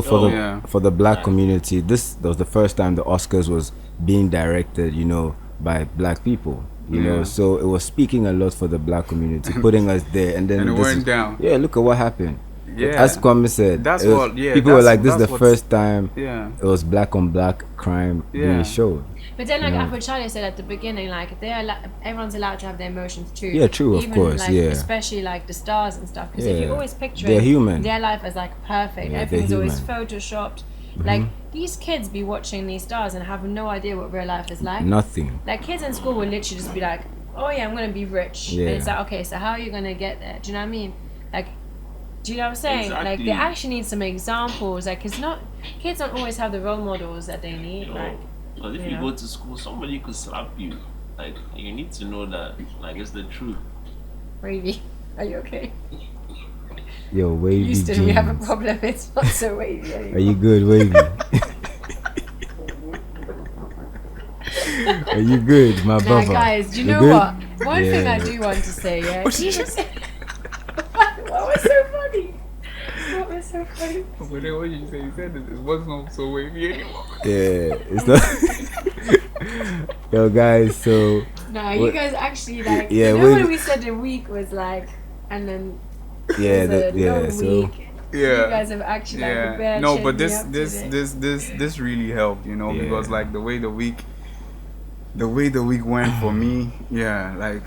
for the black community, this was the first time the Oscars was being directed, you know, by black people. You know, so it was speaking a lot for the black community, putting us there, and then and it went down. Yeah, look at what happened. Yeah, as Kwame said, people were like, "This is the first time it was black on black crime being showed." But then, like Afro Charlie said at the beginning, like everyone's allowed to have their emotions too. Yeah, true, of course. Like, especially like the stars and stuff, because if you always picture their life as like perfect, everything's always photoshopped. Like these kids be watching these stars and have no idea what real life is like. Nothing. Like kids in school will literally just be like, "Oh yeah, I'm gonna be rich," and it's like, okay, so how are you gonna get there? Do you know what I mean? Like. Do you know what I'm saying? Exactly. Like they actually need some examples. Like it's not kids don't always have the role models that they need. Like, because if you go to school, somebody could slap you. Like you need to know that. Like it's the truth. Wavy, are you okay? Yo, Wavy. Houston, we have a problem. It's not so wavy anymore. Are you good, Wavy? Are you good, my brother? Guys, do you know what? One thing I do want to say, What was so funny? What was so funny? But then what you say? You said it wasn't not so wavy anymore. Yeah, it's not. Yo, guys, so. Nah, you guys actually like. Yeah, you know when we said the week was like, and then. Yeah, so. Week. Yeah. You guys have actually like bare no, but this really helped, you know, because like the way the week went for me, like.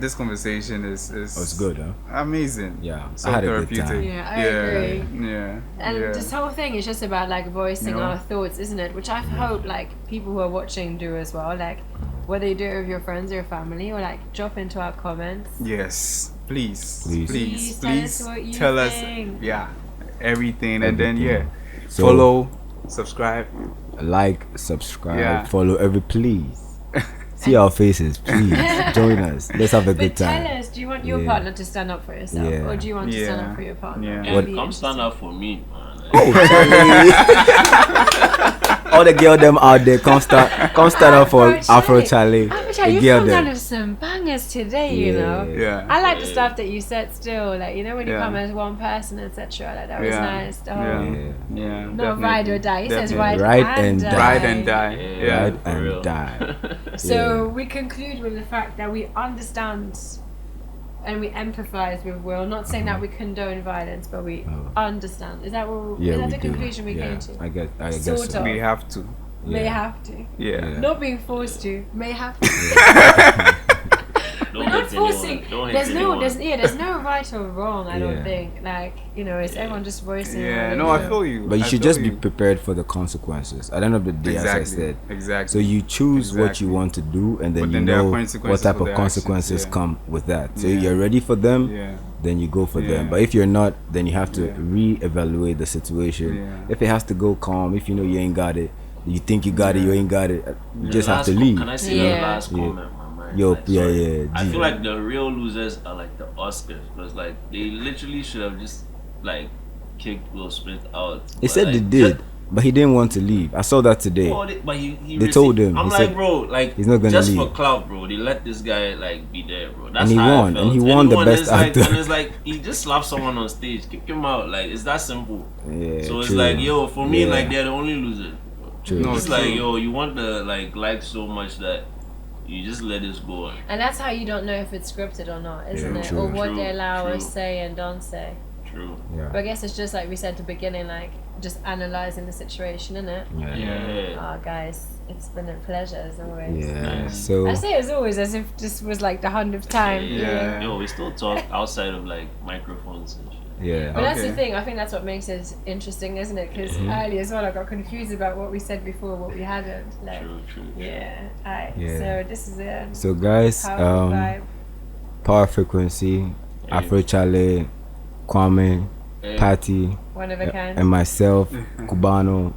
This conversation is it's good, huh? Amazing. Yeah, so I had therapeutic. A good time. Yeah, I agree. Yeah, and this whole thing is just about like voicing our thoughts, isn't it? Which I hope like people who are watching do as well. Like whether you do it with your friends or your family, or like drop into our comments. Yes, please tell us everything, and then so follow, subscribe, follow please. See our faces, please join us. Let's have a good time. Tell us, do you want your partner to stand up for yourself, or do you want to stand up for your partner? Come stand up for me, man. All the girls them out there, come stand up for Afro Charlie. You come down with some bangers today, you know. Yeah. I like the stuff that you said still, like, you know, when you come as one person, etc. Like that was nice. No, ride or die. He says ride and die. Ride and die. Ride and die. So we conclude with the fact that we understand and we empathize with Will. Not saying that we condone violence, but we understand. Is that what? Is that the conclusion we came to? I guess sort so. of. We have to. May have to. Yeah. Not being forced to. May have to. We're not forcing. There's no right or wrong. I don't think. Like, you know, it's everyone just voicing. Yeah. No, I feel you. But you should just be prepared for the consequences. At the end of the day, as I said. Exactly. So you choose what you want to do, and then you know what type of consequences come with that. So you're ready for them. Yeah. Then you go for them. But if you're not, then you have to re-evaluate the situation. Yeah. If it has to go calm, if you know you ain't got it, you think you got it, you ain't got it, you just have to leave. Can I say the last comment? I feel like the real losers are like the Oscars, because like they literally should have just like kicked Will Smith out. He said they did, but he didn't want to leave. I saw that today. But they told him. I'm like, bro, like he's not gonna just leave. For clout, bro. They let this guy like be there, bro. That's and he how won, I felt. and he won the best actor. And it's like he just slapped someone on stage, kick him out. Like it's that simple. Yeah, so it's like, yo, for me, like they're the only loser. True. No, it's like, yo, you want the like so much that you just let this go on. And that's how you don't know if it's scripted or not, isn't it? Or what they allow us say and don't say. True. Yeah. But I guess it's just like we said at the beginning, like just analysing the situation, innit? Yeah. Oh, guys. it's been a pleasure as always. Yeah. So I say as always as if this was like the 100th time. Yeah. Yo, we still talk outside of like microphones and shit. Yeah. But that's the thing. I think that's what makes it interesting, isn't it? Because earlier as well, I got confused about what we said before, what we hadn't. Like, True. Yeah. Alright. Yeah. So this is it. So guys, Powerful vibe. Power Frequency, Afro Chale, Kwame, Patty, One of a kind. and myself, Cubano.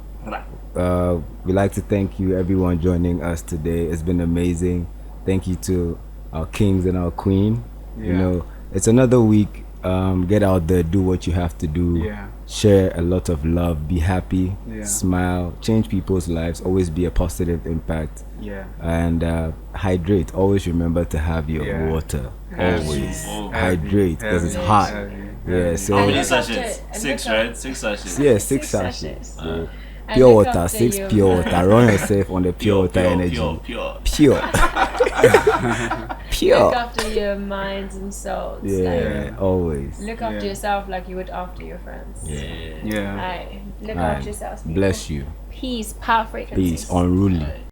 We'd like to thank you, everyone, joining us today. It's been amazing. Thank you to our kings and our queen. You know, it's another week. Get out there, do what you have to do. Share a lot of love, be happy, smile, change people's lives, always be a positive impact. And hydrate. Always remember to have your water. Always hydrate because it's hot. So how many sachets? 6, right? 6 sachets. Yeah, 6 sachets. Pure water, 6 pure water. Run yourself on the pure water energy. Pure. Look after your minds and souls. Yeah, always. Look after yourself like you would after your friends. Yeah. Look after yourselves. People. Bless you. Peace, power frequencies. Peace, unruly.